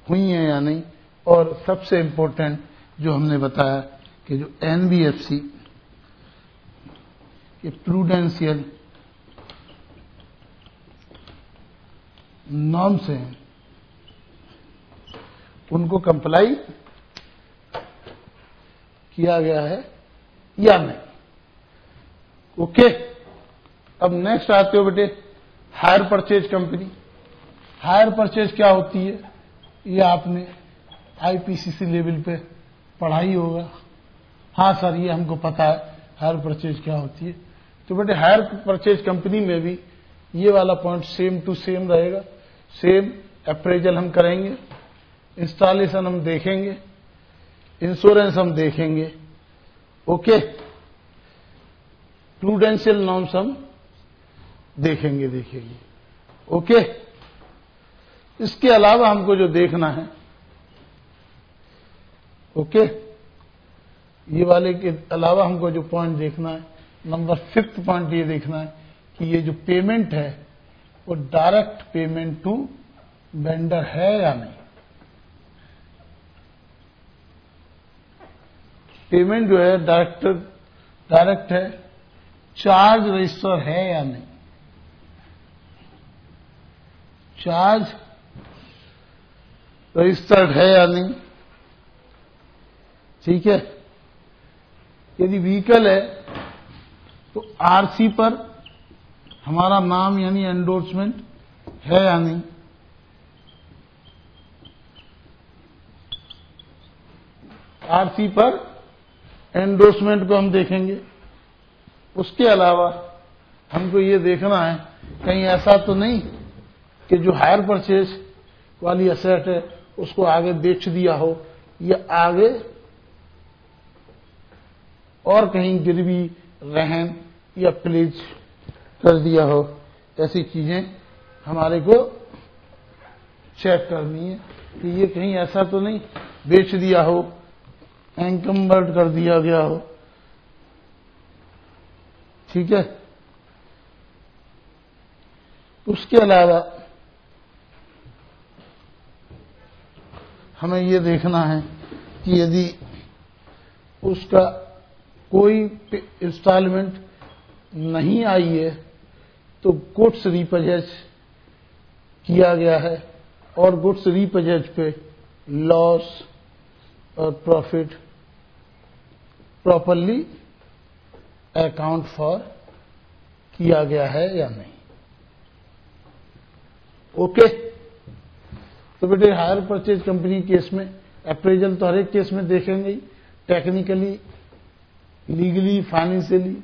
हुई है या नहीं। और सबसे इंपॉर्टेंट जो हमने बताया कि जो एनबीएफसी के प्रूडेंशियल नॉर्म्स हैं उनको कंप्लाई किया गया है या नहीं। ओके। अब नेक्स्ट आते हो बेटे hire purchase company. Hire purchase क्या होती है, ये आपने आईपीसीसी लेवल पे पढ़ाई होगा। हाँ सर, ये हमको पता है हायर परचेज क्या होती है। तो बेटे हायर परचेज कंपनी में भी ये वाला पॉइंट सेम टू सेम रहेगा। सेम अप्रेजल हम करेंगे, इंस्टॉलेशन हम देखेंगे, इंश्योरेंस हम देखेंगे, ओके, प्रूडेंशियल नॉर्म्स हम देखेंगे, ओके। इसके अलावा हमको जो देखना है, ओके, ये वाले के अलावा हमको जो पॉइंट देखना है, नंबर 5th पॉइंट ये देखना है कि ये जो पेमेंट है वो डायरेक्ट पेमेंट टू वेंडर है या नहीं। पेमेंट जो है डायरेक्ट है, चार्ज रजिस्टर है या नहीं, चार्ज रजिस्टर्ड है या नहीं, ठीक है। यदि व्हीकल है तो आरसी पर हमारा नाम यानी एंडोर्समेंट है या नहीं, आरसी पर एंडोर्समेंट को हम देखेंगे। उसके अलावा हमको ये देखना है कहीं ऐसा तो नहीं कि जो हायर परचेज वाली एसेट है उसको आगे बेच दिया हो या आगे और कहीं गिरवी रहन या प्लेज कर दिया हो। ऐसी चीजें हमारे को चेक करनी है कि ये कहीं ऐसा तो नहीं बेच दिया हो, एनकम्बर्ड कर दिया गया हो, ठीक है। उसके अलावा हमें ये देखना है कि यदि उसका कोई इंस्टॉलमेंट नहीं आई है तो गुड्स रीपजेज किया गया है और गुड्स रीपजेज पे लॉस और प्रॉफिट प्रॉपरली अकाउंट फॉर किया गया है या नहीं, ओके। तो बेटे हायर परचेज कंपनी केस में अप्रेजल तो हर एक केस में देखेंगे ही, technically, legally, financially,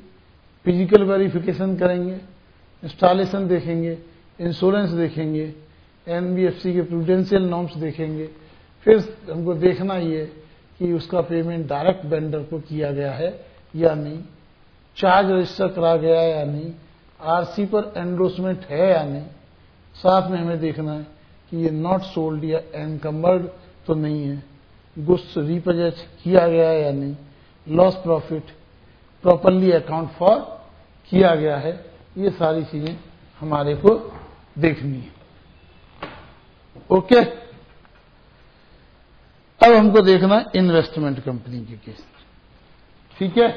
physical verification करेंगे, इंस्टॉलेशन देखेंगे, इंश्योरेंस देखेंगे, एनबीएफसी के प्रूडेंशियल नॉर्म्स देखेंगे। फिर हमको देखना ही है कि उसका पेमेंट डायरेक्ट वेंडर को किया गया है या नहीं, चार्ज रजिस्टर करा गया है या नहीं, आरसी पर एंडोर्समेंट है या नहीं। साथ में हमें देखना है कि ये नॉट सोल्ड या एनकम्बर्ड तो नहीं है, गुड्स रीपजेज किया गया है या नहीं, loss profit properly account for किया गया है। ये सारी चीजें हमारे को देखनी है, ओके। अब हमको देखना है इन्वेस्टमेंट कंपनी के केस, ठीक है।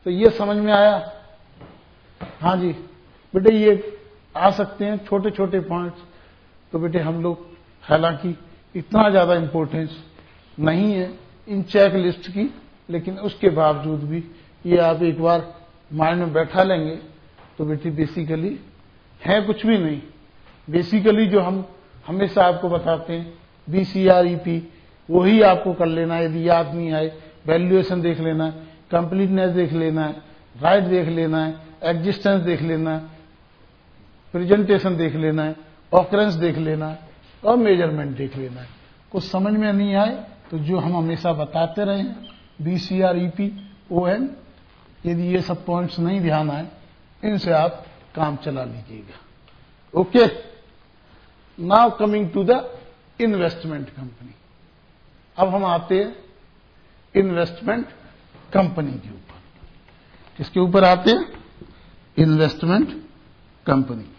तो ये समझ में आया, हाँ जी बेटे, ये आ सकते हैं छोटे छोटे पॉइंट्स। तो बेटे हम लोग हालांकि इतना ज्यादा इंपॉर्टेंस नहीं है इन चेक लिस्ट की, लेकिन उसके बावजूद भी ये आप एक बार माइंड में बैठा लेंगे तो बेटे बेसिकली है कुछ भी नहीं। बेसिकली जो हम हमेशा आपको बताते हैं BCREP, वही आपको कर लेना है। यदि याद नहीं आए, वैल्यूएशन देख लेना है, कंप्लीटनेस देख लेना है, राइट देख लेना है, एग्जिस्टेंस देख लेना है, प्रेजेंटेशन देख लेना है, ऑकरेंस देख लेना है और मेजरमेंट देख लेना है। कुछ समझ में नहीं आए तो जो हम हमेशा बताते रहे हैं BCREP, ON, यदि ये सब पॉइंट्स नहीं ध्यान आए, इनसे आप काम चला लीजिएगा, okay. Now coming to the investment company. अब हम आते हैं इन्वेस्टमेंट कंपनी के ऊपर। किसके ऊपर आते हैं? Investment company.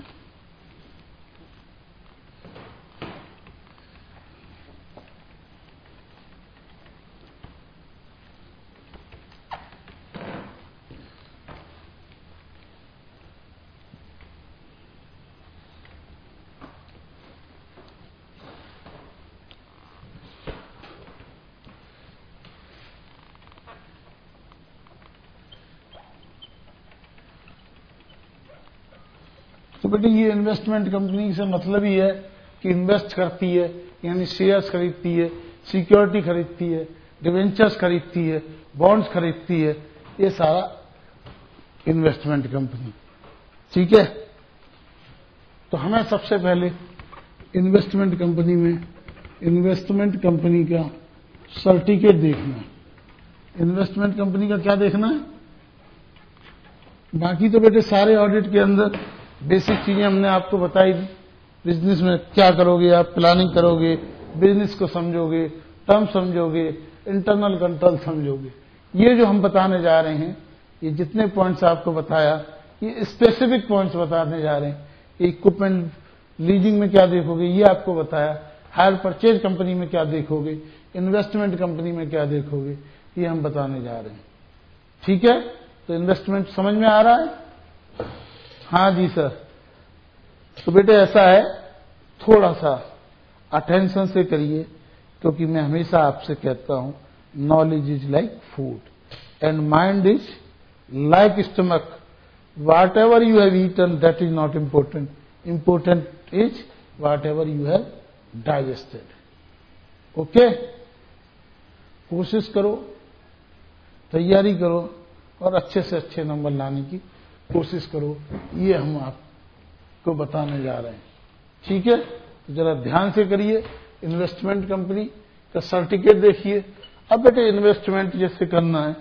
तो बेटे ये इन्वेस्टमेंट कंपनी से मतलब ही है कि इन्वेस्ट करती है, यानी शेयर्स खरीदती है, सिक्योरिटी खरीदती है, डिवेंचर्स खरीदती है, बॉन्ड्स खरीदती है, ये सारा इन्वेस्टमेंट कंपनी। ठीक है, तो हमें सबसे पहले इन्वेस्टमेंट कंपनी का सर्टिफिकेट देखना है। इन्वेस्टमेंट कंपनी का क्या देखना है? बाकी तो बेटे सारे ऑडिट के अंदर बेसिक चीजें हमने आपको बताई दी। बिजनेस में क्या करोगे आप, प्लानिंग करोगे, बिजनेस को समझोगे, टर्म समझोगे, इंटरनल कंट्रोल समझोगे। ये जो हम बताने जा रहे हैं, ये जितने पॉइंट्स आपको बताया, ये स्पेसिफिक पॉइंट्स बताने जा रहे हैं। इक्विपमेंट लीजिंग में क्या देखोगे ये आपको बताया, हायर परचेज कंपनी में क्या देखोगे, इन्वेस्टमेंट कंपनी में क्या देखोगे, ये हम बताने जा रहे हैं। ठीक है, तो इन्वेस्टमेंट समझ में आ रहा है? हाँ जी सर। तो बेटे ऐसा है, थोड़ा सा अटेंशन से करिए, क्योंकि मैं हमेशा आपसे कहता हूं knowledge is like food and mind is like stomach. Whatever you have eaten that is not important, important is whatever you have digested. Okay, कोशिश करो, तैयारी करो और अच्छे से अच्छे नंबर लाने की कोशिश करो, ये हम आपको बताने जा रहे हैं। ठीक है, तो जरा ध्यान से करिए। इन्वेस्टमेंट कंपनी का सर्टिफिकेट देखिए। अब बेटे इन्वेस्टमेंट जैसे करना है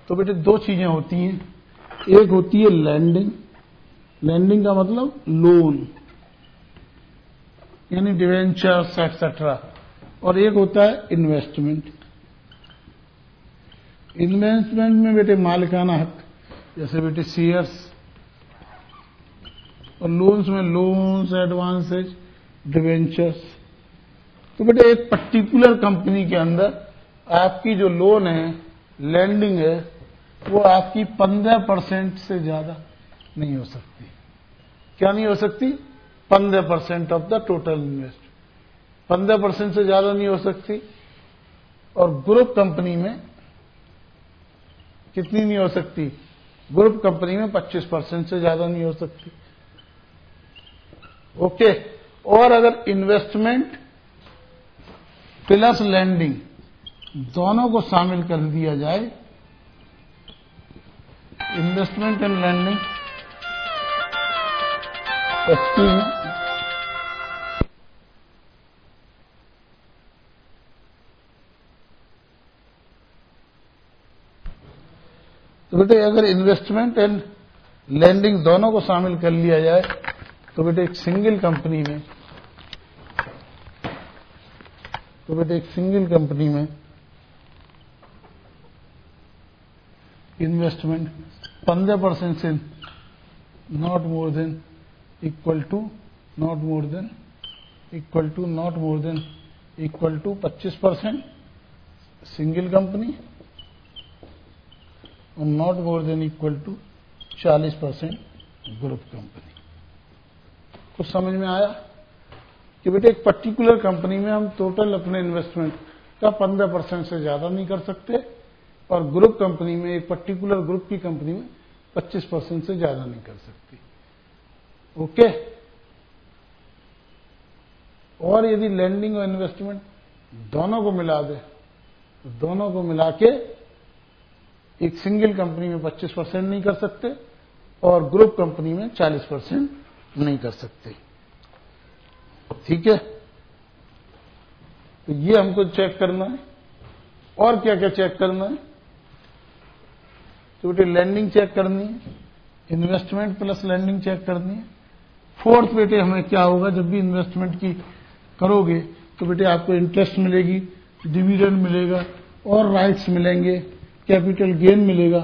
तो बेटे दो चीजें होती हैं, एक होती है लैंडिंग, लैंडिंग का मतलब लोन, यानी डिवेंचर्स एक्सेट्रा, और एक होता है इन्वेस्टमेंट। इन्वेस्टमेंट में बेटे मालिकाना हक, जैसे बेटे शेयर्स, और लोन्स में लोन्स, एडवांसेज, डिवेंचर्स। तो बेटे एक पर्टिकुलर कंपनी के अंदर आपकी जो लोन है, लैंडिंग है, वो आपकी 15% से ज्यादा नहीं हो सकती। क्या नहीं हो सकती? 15% ऑफ द टोटल इन्वेस्ट, 15% से ज्यादा नहीं हो सकती। और ग्रुप कंपनी में कितनी नहीं हो सकती? ग्रुप कंपनी में 25% से ज्यादा नहीं हो सकती। ओके, और अगर इन्वेस्टमेंट प्लस लैंडिंग दोनों को शामिल कर दिया जाए, इन्वेस्टमेंट एंड लैंडिंग, तो बेटे अगर इन्वेस्टमेंट एंड लैंडिंग दोनों को शामिल कर लिया जाए तो बेटे एक सिंगल कंपनी में, इन्वेस्टमेंट 15% से not more than equal to 25% single company, और not more than equal to 40% group company. कुछ समझ में आया कि बेटे एक पर्टिकुलर कंपनी में हम टोटल अपने इन्वेस्टमेंट का 15% से ज्यादा नहीं कर सकते, और ग्रुप कंपनी में, एक पर्टिकुलर ग्रुप की कंपनी में 25% से ज्यादा नहीं कर सकती। ओके, और यदि लैंडिंग और इन्वेस्टमेंट दोनों को मिला दे, तो दोनों को मिला के एक सिंगल कंपनी में 25% नहीं कर सकते और ग्रुप कंपनी में 40% नहीं कर सकते। ठीक है, तो ये हमको चेक करना है। और क्या क्या चेक करना है? तो बेटे लैंडिंग चेक करनी है, इन्वेस्टमेंट प्लस लैंडिंग चेक करनी है। फोर्थ बेटे हमें क्या होगा, जब भी इन्वेस्टमेंट की करोगे तो बेटे आपको इंटरेस्ट मिलेगी, डिविडेंड मिलेगा और राइट्स मिलेंगे, कैपिटल गेन मिलेगा।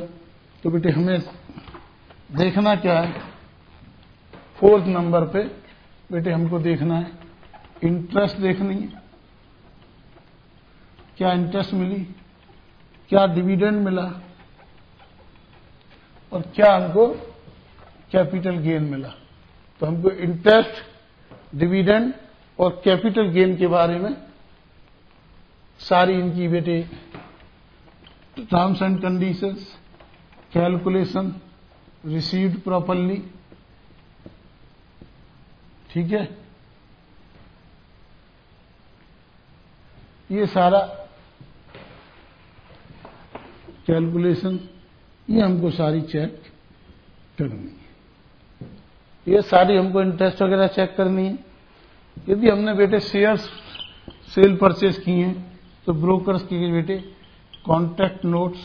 तो बेटे हमें देखना क्या है, फोर्थ नंबर पे बेटे हमको देखना है इंटरेस्ट देखनी है, क्या इंटरेस्ट मिली, क्या डिविडेंड मिला, और क्या हमको कैपिटल गेन मिला। तो हमको इंटरेस्ट, डिविडेंड और कैपिटल गेन के बारे में सारी इनकी बेटे terms and conditions, calculation, received properly, ठीक है, ये सारा कैलकुलेशन ये हमको सारी चेक करनी है। ये सारी हमको इंटरेस्ट वगैरह चेक करनी है। यदि हमने बेटे शेयर्स सेल परचेज किए हैं तो ब्रोकर्स के बेटे contract notes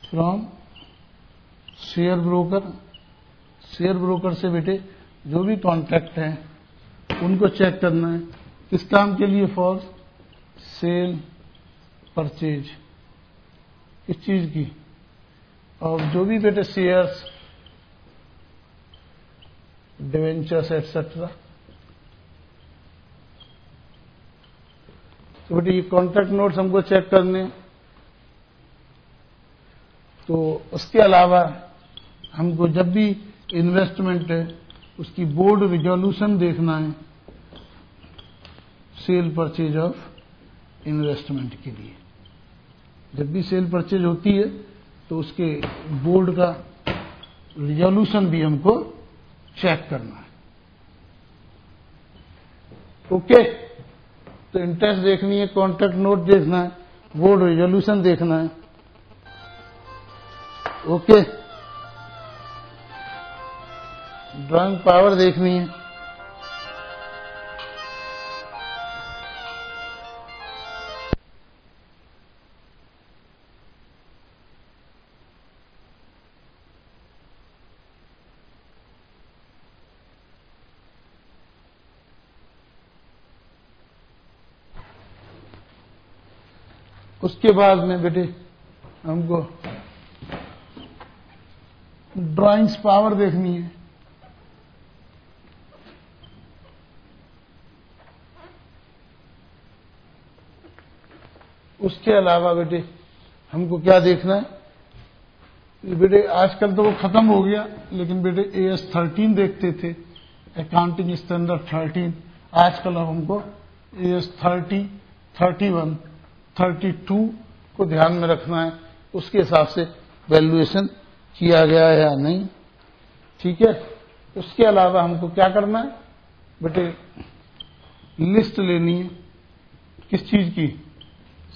from share broker से बेटे जो भी कॉन्ट्रैक्ट हैं उनको चेक करना है। किस काम के लिए? फॉर सेल परचेज, किस चीज की? और जो भी बेटे शेयर्स, डिवेंचर्स एटसेट्रा, तो बेटे ये कॉन्ट्रैक्ट नोट्स हमको चेक करने। तो उसके अलावा हमको जब भी इन्वेस्टमेंट है उसकी बोर्ड रिजोल्यूशन देखना है सेल परचेज ऑफ इन्वेस्टमेंट के लिए। जब भी सेल परचेज होती है तो उसके बोर्ड का रिजोल्यूशन भी हमको चेक करना है। ओके, तो इंटरेस्ट देखनी है, कॉन्ट्रैक्ट नोट देखना है, बोर्ड रिजोल्यूशन देखना है। ओके, ड्राइंग पावर देखनी है। उसके बाद में बेटे हमको ड्राइंग्स पावर देखनी है। उसके अलावा बेटे हमको क्या देखना है? बेटे आजकल तो वो खत्म हो गया, लेकिन बेटे AS 13 देखते थे, अकाउंटिंग स्टैंडर्ड 13। आजकल अब हमको AS 30, 31, 32 को ध्यान में रखना है। उसके हिसाब से वैल्यूएशन किया गया है या नहीं, ठीक है। उसके अलावा हमको क्या करना है बेटे? लिस्ट लेनी है। किस चीज की?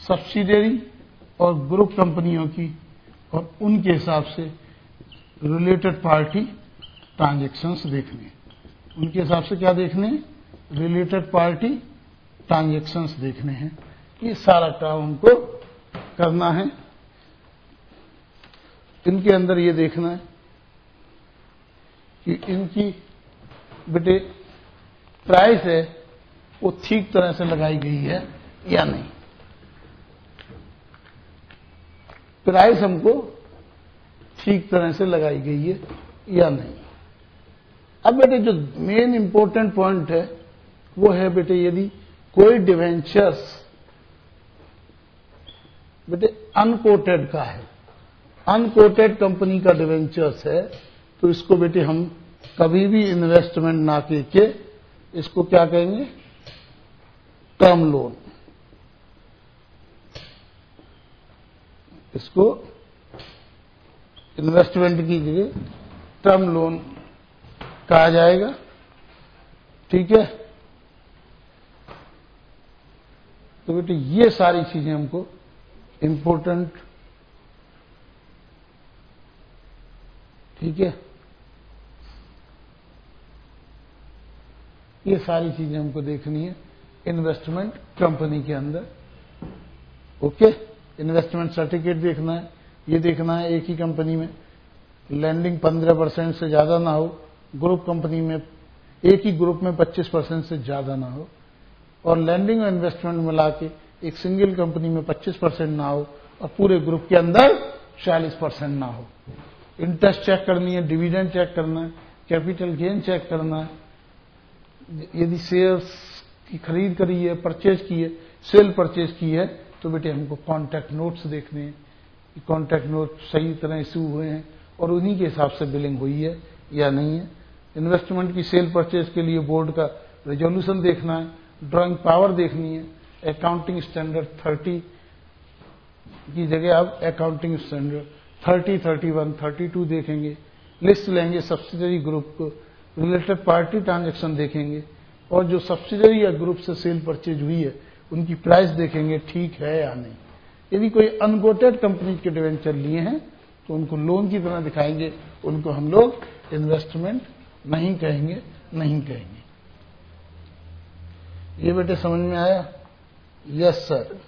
सब्सिडियरी और ग्रुप कंपनियों की, और उनके हिसाब से रिलेटेड पार्टी ट्रांजैक्शंस देखने। उनके हिसाब से क्या देखने? रिलेटेड पार्टी ट्रांजैक्शंस देखने हैं। ये सारा काम हमको करना है। इनके अंदर ये देखना है कि इनकी बेटे प्राइस है वो ठीक तरह से लगाई गई है या नहीं। प्राइस हमको ठीक तरह से लगाई गई है या नहीं। अब बेटे जो मेन इंपॉर्टेंट पॉइंट है वो है बेटे, यदि कोई डिवेंचर्स बेटे अनकोटेड का है, अनकोटेड कंपनी का डिवेंचर्स है, तो इसको बेटे हम कभी भी इन्वेस्टमेंट ना करके इसको क्या कहेंगे? Term loan. इसको इन्वेस्टमेंट की जगह टर्म लोन कहा जाएगा, ठीक है। तो बेटे ये सारी चीजें हमको इंपॉर्टेंट, ठीक है, ये सारी चीजें हमको देखनी है इन्वेस्टमेंट कंपनी के अंदर। ओके, इन्वेस्टमेंट सर्टिफिकेट देखना है। ये देखना है एक ही कंपनी में लैंडिंग 15% से ज्यादा ना हो, ग्रुप कंपनी में एक ही ग्रुप में 25% से ज्यादा ना हो, और लैंडिंग और इन्वेस्टमेंट मिला के एक सिंगल कंपनी में 25% ना हो, और पूरे ग्रुप के अंदर 40% ना हो। इंटरेस्ट चेक करनी है, डिविडेंड चेक करना है, कैपिटल गेन चेक करना है। यदि शेयर्स की खरीद करी है, परचेज की है, सेल परचेज की है, तो बेटे हमको कॉन्ट्रैक्ट नोट्स देखने हैं कि कॉन्ट्रैक्ट नोट सही तरह इशू हुए हैं और उन्हीं के हिसाब से बिलिंग हुई है या नहीं है। इन्वेस्टमेंट की सेल परचेज के लिए बोर्ड का रेजोल्यूशन देखना है, ड्राइंग पावर देखनी है। अकाउंटिंग स्टैंडर्ड 30 की जगह आप अकाउंटिंग स्टैंडर्ड 30, 31, 32 देखेंगे। लिस्ट लेंगे, सब्सिडरी ग्रुप को, रिलेटेड पार्टी ट्रांजैक्शन देखेंगे और जो सब्सिडरी या ग्रुप से सेल परचेज हुई है उनकी प्राइस देखेंगे ठीक है या नहीं। यदि कोई अनकोटेड कंपनी के डिवेंचर लिए हैं तो उनको लोन की तरह दिखाएंगे, उनको हम लोग इन्वेस्टमेंट नहीं कहेंगे, नहीं कहेंगे। ये बेटे समझ में आया? Yes sir.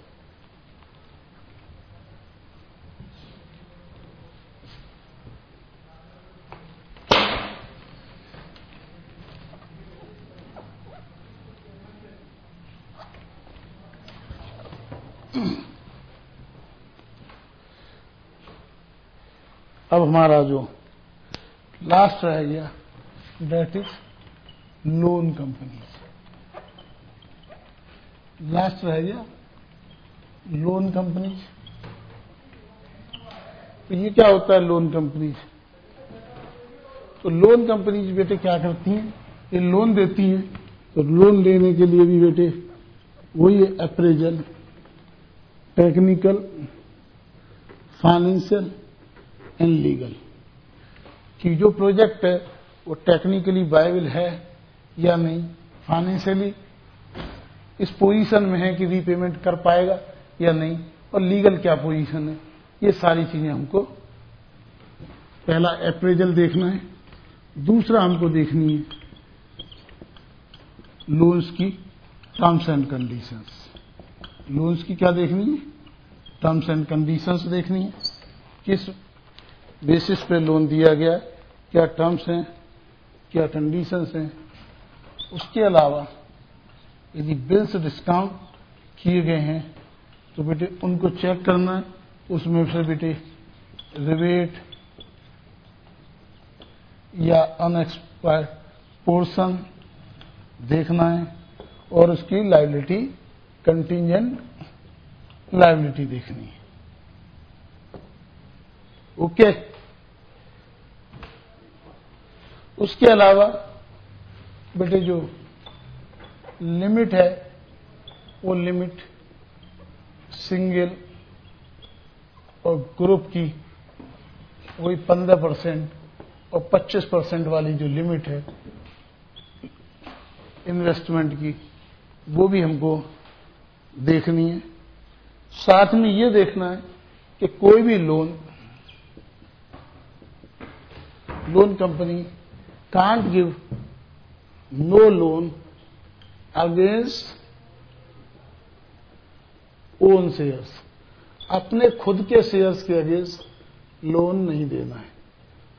अब हमारा जो लास्ट रह गया that is loan company. Last रह गया लोन कंपनी। तो ये क्या होता है लोन कंपनी? तो लोन कंपनी बेटे क्या करती हैं? ये लोन देती हैं। तो लोन लेने के लिए भी बेटे वही appraisal, technical, financial and legal कि जो प्रोजेक्ट है वो टेक्निकली वायबल है या नहीं, फाइनेंशियली इस पोजीशन में है कि रीपेमेंट कर पाएगा या नहीं, और लीगल क्या पोजीशन है। ये सारी चीजें हमको पहला अप्रेजल देखना है। दूसरा हमको देखनी है लोन्स की टर्म्स एंड कंडीशंस। लोन्स की क्या देखनी है? टर्म्स एंड कंडीशंस देखनी है, किस बेसिस पे लोन दिया गया, क्या टर्म्स हैं, क्या कंडीशंस हैं। उसके अलावा यदि बिल्स डिस्काउंट किए गए हैं तो बेटे उनको चेक करना है। उसमें से बेटे रिबेट या अनएक्सपायर्ड पोर्शन देखना है और उसकी लायबिलिटी, कंटिंजेंट लायबिलिटी देखनी है। ओके। उसके अलावा बेटे जो लिमिट है वो लिमिट सिंगल और ग्रुप की वही 15% और 25% वाली जो लिमिट है इन्वेस्टमेंट की, वो भी हमको देखनी है। साथ में ये देखना है कि कोई भी loan company can't give no loan against own shares. अपने खुद के शेयर्स के अगेंस्ट लोन नहीं देना है।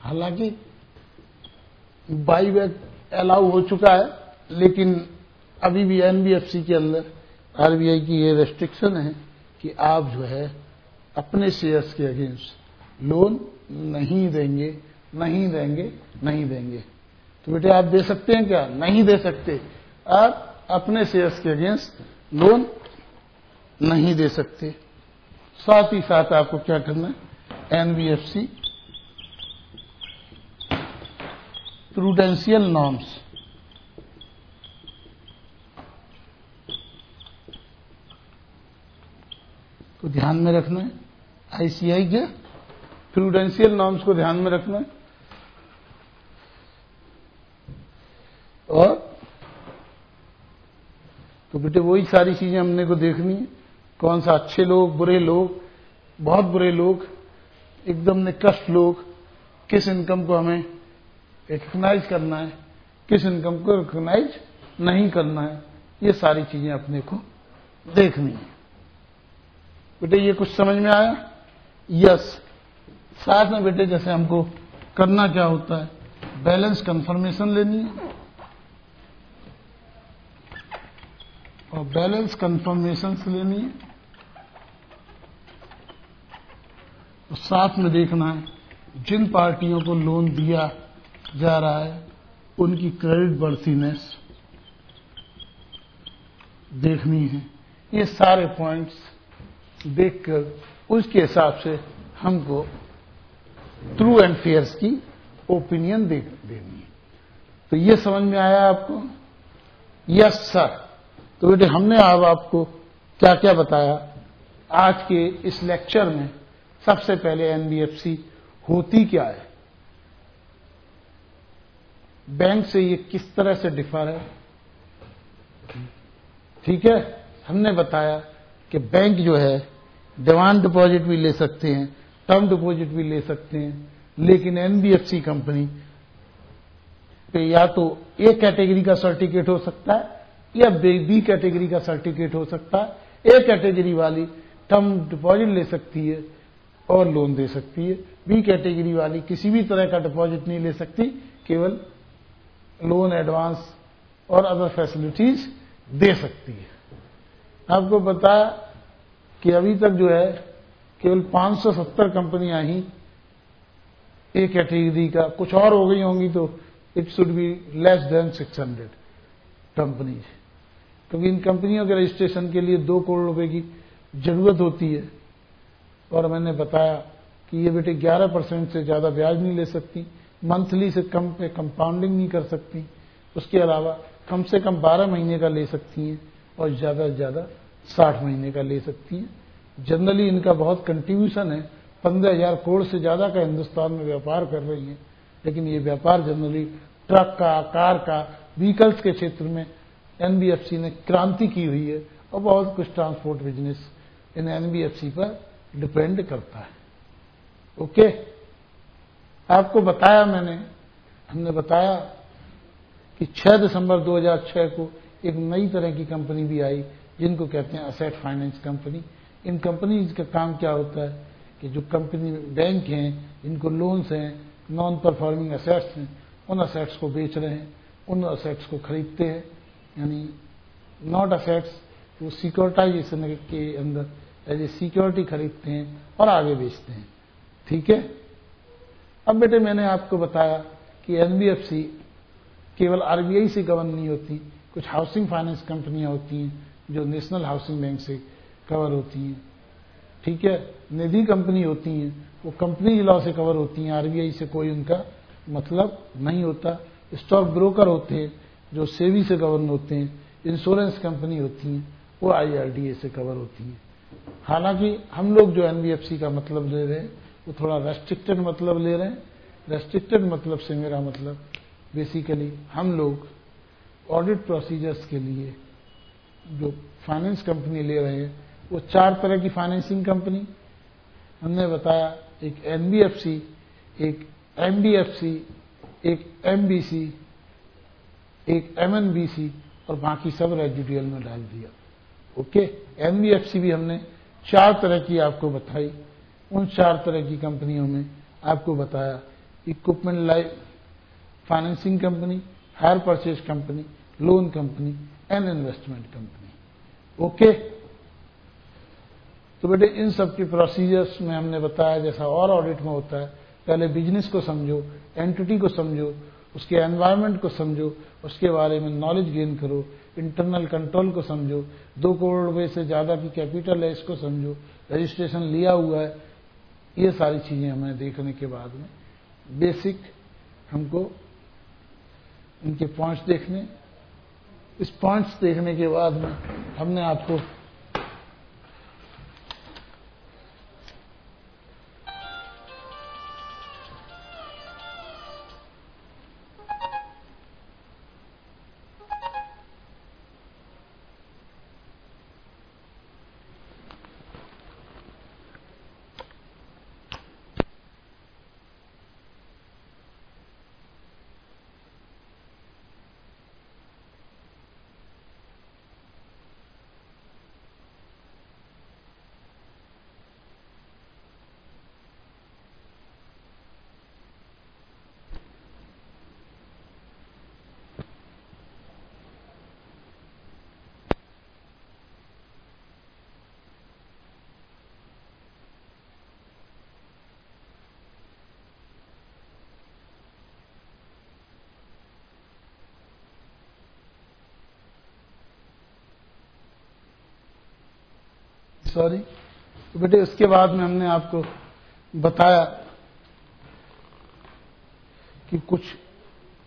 हालांकि बाईबैक अलाउ हो चुका है, लेकिन अभी भी एनबीएफसी के अंदर आरबीआई की ये रेस्ट्रिक्शन है कि आप जो है अपने शेयर्स के अगेंस्ट लोन नहीं देंगे, नहीं देंगे, नहीं देंगे। तो बेटे आप दे सकते हैं क्या? नहीं दे सकते। आप अपने शेयर्स के अगेंस्ट लोन नहीं दे सकते। साथ ही साथ आपको क्या करना है? एनबीएफसी प्रूडेंशियल नॉर्म्स को ध्यान में रखना है। आईसीआई के प्रूडेंशियल नॉर्म्स को ध्यान में रखना है। और तो बेटे वही सारी चीजें हमने को देखनी है। कौन सा अच्छे लोग, बुरे लोग, बहुत बुरे लोग, एकदम निकृष्ट लोग, किस इनकम को हमें रिकग्नाइज करना है, किस इनकम को रिकग्नाइज नहीं करना है, ये सारी चीजें अपने को देखनी है। बेटे ये कुछ समझ में आया? यस। साथ में बेटे जैसे हमको करना क्या होता है, बैलेंस कंफर्मेशन लेनी है और बैलेंस कंफर्मेशन लेनी है, और साथ में देखना है जिन पार्टियों को लोन दिया जा रहा है उनकी क्रेडिट वर्थीनेस देखनी है। ये सारे पॉइंट्स देखकर उसके हिसाब से हमको ट्रू एंड फेयर्स की ओपिनियन देनी है। तो ये समझ में आया आपको? Yes sir. तो बेटे हमने अब आपको क्या क्या बताया आज के इस लेक्चर में। सबसे पहले एनबीएफसी होती क्या है, बैंक से ये किस तरह से डिफर है। ठीक है, हमने बताया कि बैंक जो है डिमांड डिपॉजिट भी ले सकते हैं, टर्म डिपॉजिट भी ले सकते हैं, लेकिन एनबीएफसी कंपनी पे या तो ए कैटेगरी का सर्टिफिकेट हो सकता है या बी कैटेगरी का सर्टिफिकेट हो सकता है। ए कैटेगरी वाली टर्म डिपॉजिट ले सकती है और लोन दे सकती है, बी कैटेगरी वाली किसी भी तरह का डिपॉजिट नहीं ले सकती, केवल लोन, एडवांस और अदर फैसिलिटीज दे सकती है। आपको बताया कि अभी तक जो है केवल 570 कंपनियां ही ए कैटेगरी का, कुछ और हो गई होंगी तो it should be less than 600 companies, क्योंकि इन कंपनियों के रजिस्ट्रेशन के लिए 2 करोड़ रुपए की जरूरत होती है। और मैंने बताया कि ये बेटे 11% से ज्यादा ब्याज नहीं ले सकती, मंथली से कम पे कंपाउंडिंग नहीं कर सकती, उसके अलावा कम से कम 12 महीने का ले सकती हैं और ज्यादा से ज्यादा 60 महीने का ले सकती हैं। जनरली इनका बहुत कंट्रीब्यूशन है, 15,000 करोड़ से ज्यादा का हिंदुस्तान में व्यापार कर रही है, लेकिन ये व्यापार जनरली ट्रक का, कार का, व्हीकल्स के क्षेत्र में एनबीएफसी ने क्रांति की हुई है और बहुत कुछ ट्रांसपोर्ट बिजनेस इन एनबीएफसी पर डिपेंड करता है। ओके, आपको बताया हमने बताया कि 6 दिसंबर 2006 को एक नई तरह की कंपनी भी आई जिनको कहते हैं असेट फाइनेंस कंपनी। इन कंपनीज का काम क्या होता है कि जो कंपनी बैंक हैं, इनको लोन्स हैं, नॉन परफॉर्मिंग असेट्स हैं, उन असेट्स को बेच रहे हैं, उन असेट्स को खरीदते हैं, यानी नॉट असेट्स, वो सिक्योरिटाइजेशन के अंदर एज ए सिक्योरिटी खरीदते हैं और आगे बेचते हैं। ठीक है, अब बेटे मैंने आपको बताया कि एनबीएफसी केवल आरबीआई से गवर्न नहीं होती, कुछ हाउसिंग फाइनेंस कंपनियां होती हैं जो नेशनल हाउसिंग बैंक से कवर होती हैं। ठीक है, निधि कंपनी होती हैं, वो कंपनी लॉ से कवर होती हैं, आरबीआई से कोई उनका मतलब नहीं होता। स्टॉक ब्रोकर होते हैं जो सेबी से गवर्न होते हैं। इंश्योरेंस कंपनी होती हैं, वो आईआरडीए से कवर होती हैं। हालांकि हम लोग जो एनबीएफसी का मतलब ले रहे हैं वो थोड़ा रेस्ट्रिक्टेड मतलब ले रहे हैं। रेस्ट्रिक्टेड मतलब से मेरा मतलब बेसिकली हम लोग ऑडिट प्रोसीजर्स के लिए जो फाइनेंस कंपनी ले रहे हैं वो 4 तरह की फाइनेंसिंग कंपनी हमने बताया, एक एनबीएफसी, एक एमडीएफसी, एक एमबीसी, एक एमएनबीसी और बाकी सब रेजिडुअल में डाल दिया। ओके, एनबीएफसी भी हमने 4 तरह की आपको बताई। उन 4 तरह की कंपनियों में आपको बताया equipment life financing company, hire purchase company, loan company and investment company. Okay, तो बेटे इन सब के प्रोसीजर्स में हमने बताया जैसा और ऑडिट में होता है, पहले बिजनेस को समझो, एंटिटी को समझो, उसके एनवायरनमेंट को समझो, उसके बारे में नॉलेज गेन करो, इंटरनल कंट्रोल को समझो, 2 करोड़ रुपए से ज्यादा की कैपिटल है इसको समझो, रजिस्ट्रेशन लिया हुआ है, ये सारी चीजें हमें देखने के बाद में बेसिक हमको इनके पॉइंट्स देखने, इस पॉइंट्स देखने के बाद में हमने आपको तो बेटे उसके बाद में हमने आपको बताया कि कुछ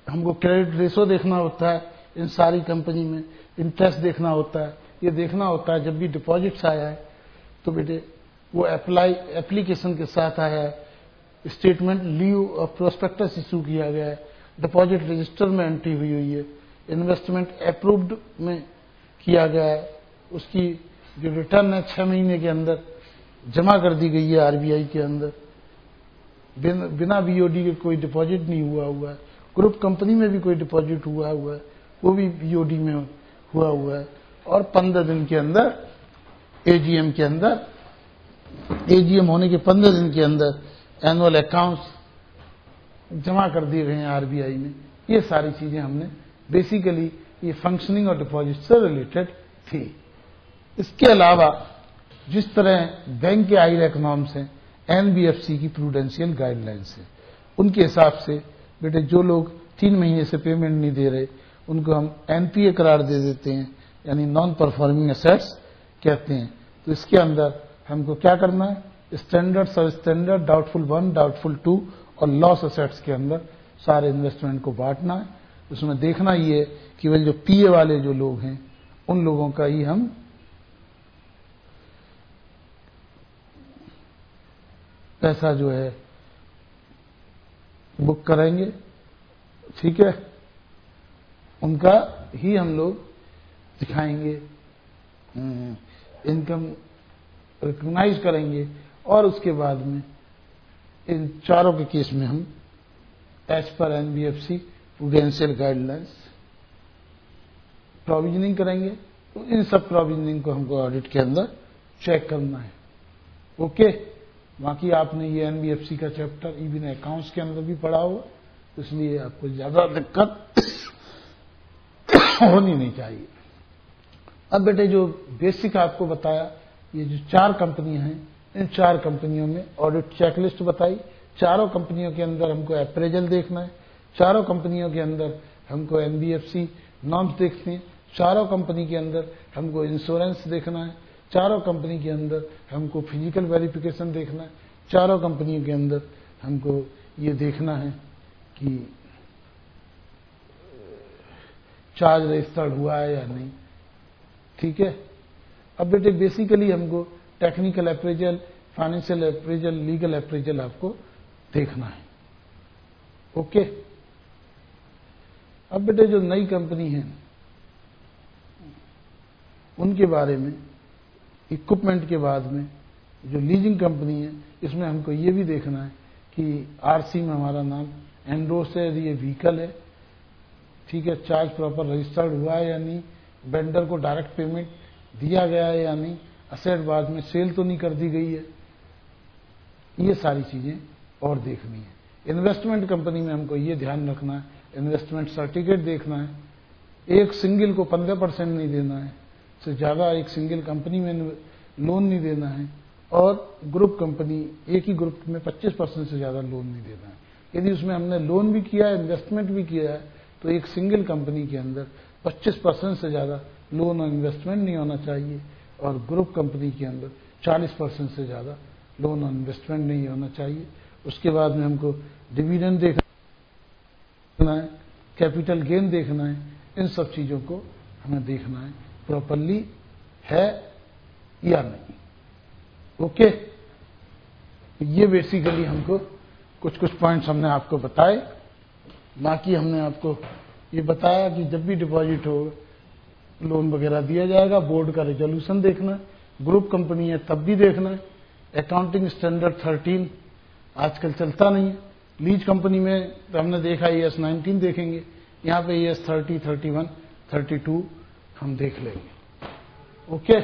हमको क्रेडिट रेशो देखना होता है इन सारी कंपनी में, इंटरेस्ट देखना होता है, ये देखना होता है जब भी डिपॉजिट्स आया है तो बेटे वो एप्लीकेशन के साथ आया है, स्टेटमेंट लीव और प्रोस्पेक्टस इशू किया गया है, डिपॉजिट रजिस्टर में एंट्री हुई है, इन्वेस्टमेंट अप्रूव्ड में किया गया है, उसकी जो रिटर्न है 6 महीने के अंदर जमा कर दी गई है आरबीआई के अंदर, बिना बीओडी के कोई डिपॉजिट नहीं हुआ है। ग्रुप कंपनी में भी कोई डिपॉजिट हुआ है, वो भी बीओडी में हुआ है, और 15 दिन के अंदर एजीएम के अंदर, एजीएम होने के 15 दिन के अंदर एनुअल अकाउंट्स जमा कर दिए गए हैं आरबीआई में। ये सारी चीजें हमने बेसिकली ये फंक्शनिंग और डिपॉजिट से रिलेटेड थी। इसके अलावा जिस तरह बैंक के आईरैक नॉर्म्स हैं, एनबीएफसी की प्रूडेंशियल गाइडलाइंस है, उनके हिसाब से बेटे जो लोग 3 महीने से पेमेंट नहीं दे रहे उनको हम एनपीए करार दे देते हैं, यानी नॉन परफॉर्मिंग एसेट्स कहते हैं। तो इसके अंदर हमको क्या करना है, स्टैंडर्ड, सब स्टैंडर्ड, डाउटफुल 1, डाउटफुल 2 और लॉस एसेट्स के अंदर सारे इन्वेस्टमेंट को बांटना है। उसमें देखना ये है कि वही जो पीए वाले जो लोग हैं उन लोगों का ही हम पैसा जो है बुक करेंगे, ठीक है, उनका ही हम लोग दिखाएंगे, इनकम रिकॉग्नाइज करेंगे, और उसके बाद में इन चारों के केस में हम as per NBFC prudential guidelines provisioning करेंगे। तो इन सब प्रोविजनिंग को हमको ऑडिट के अंदर चेक करना है। ओके, बाकी आपने ये एनबीएफसी का चैप्टर इवन अकाउंट्स के अंदर भी पढ़ा हुआ, इसलिए आपको ज्यादा दिक्कत होनी नहीं चाहिए। अब बेटे जो बेसिक आपको बताया, ये जो 4 कंपनियां हैं, इन 4 कंपनियों में ऑडिट चेकलिस्ट बताई। चारों कंपनियों के अंदर हमको अप्रेजल देखना है, चारों कंपनियों के अंदर हमको एनबीएफसी नॉर्म्स देखने हैं, चारों कंपनी के अंदर हमको इंश्योरेंस देखना है, चारों कंपनी के अंदर हमको फिजिकल वेरिफिकेशन देखना है, चारों कंपनियों के अंदर हमको ये देखना है कि चार्ज रजिस्टर्ड हुआ है या नहीं, ठीक है। अब बेटे बेसिकली हमको technical appraisal, financial appraisal, legal appraisal आपको देखना है। ओके, अब बेटे जो नई कंपनी है उनके बारे में, इक्विपमेंट के बाद में जो लीजिंग कंपनी है, इसमें हमको ये भी देखना है कि आरसी में हमारा नाम एंडोर्स है, ये व्हीकल है, ठीक है, चार्ज प्रॉपर रजिस्टर्ड हुआ है या नहीं, वेंडर को डायरेक्ट पेमेंट दिया गया है या नहीं, असेट बाद में सेल तो नहीं कर दी गई है, ये सारी चीजें और देखनी है। इन्वेस्टमेंट कंपनी में हमको ये ध्यान रखना है, इन्वेस्टमेंट सर्टिफिकेट देखना है, एक सिंगल को 15% नहीं देना है, से ज्यादा एक सिंगल कंपनी में लोन नहीं देना है, और ग्रुप कंपनी एक ही ग्रुप में 25% से ज्यादा लोन नहीं देना है। यदि उसमें हमने लोन भी किया है, इन्वेस्टमेंट भी किया है, तो एक सिंगल कंपनी के अंदर 25% से ज्यादा लोन और इन्वेस्टमेंट नहीं होना चाहिए, और ग्रुप कंपनी के अंदर 40% से ज्यादा लोन और इन्वेस्टमेंट नहीं होना चाहिए। उसके बाद में हमको डिविडेंड देखना है, कैपिटल गेन देखना है, इन सब चीजों को हमें देखना है प्रॉपरली है या नहीं। ओके, ये बेसिकली हमको कुछ पॉइंट्स हमने आपको बताए। बाकी हमने आपको ये बताया कि जब भी डिपॉजिट हो, लोन वगैरह दिया जाएगा, बोर्ड का रेजोल्यूशन देखना है, ग्रुप कंपनी है तब भी देखना है, अकाउंटिंग स्टैंडर्ड 13 आजकल चलता नहीं है, लीज कंपनी में तो हमने देखा ES 19 देखेंगे, यहाँ पे ES 30, 31, 32 हम देख लेंगे। ओके,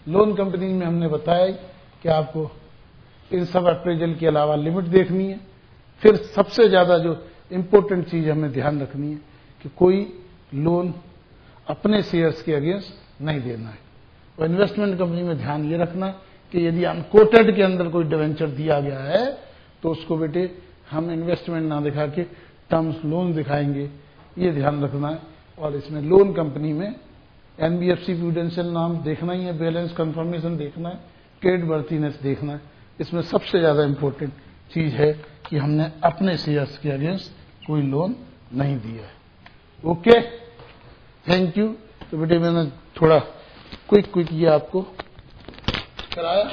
लोन कंपनी में हमने बताया कि आपको इन सब अप्रेजल के अलावा लिमिट देखनी है। फिर सबसे ज्यादा जो इंपॉर्टेंट चीज हमें ध्यान रखनी है कि कोई लोन अपने शेयर्स के अगेंस्ट नहीं देना है। और इन्वेस्टमेंट कंपनी में ध्यान ये रखना है कि यदि अनकोटेड के अंदर कोई डिवेंचर दिया गया है तो उसको बेटे हम इन्वेस्टमेंट ना दिखा के टर्म्स लोन दिखाएंगे, ये ध्यान रखना है। और इसमें लोन कंपनी में एनबीएफसी प्रूडेंशियल नॉर्म देखना ही है, बैलेंस कंफर्मेशन देखना है, ट्रेड वर्थीनेस देखना है। इसमें सबसे ज्यादा इंपॉर्टेंट चीज है कि हमने अपने शेयर्स के अगेंस्ट कोई लोन नहीं दिया है। Okay, thank you. तो बेटे मैंने थोड़ा क्विक ये आपको कराया।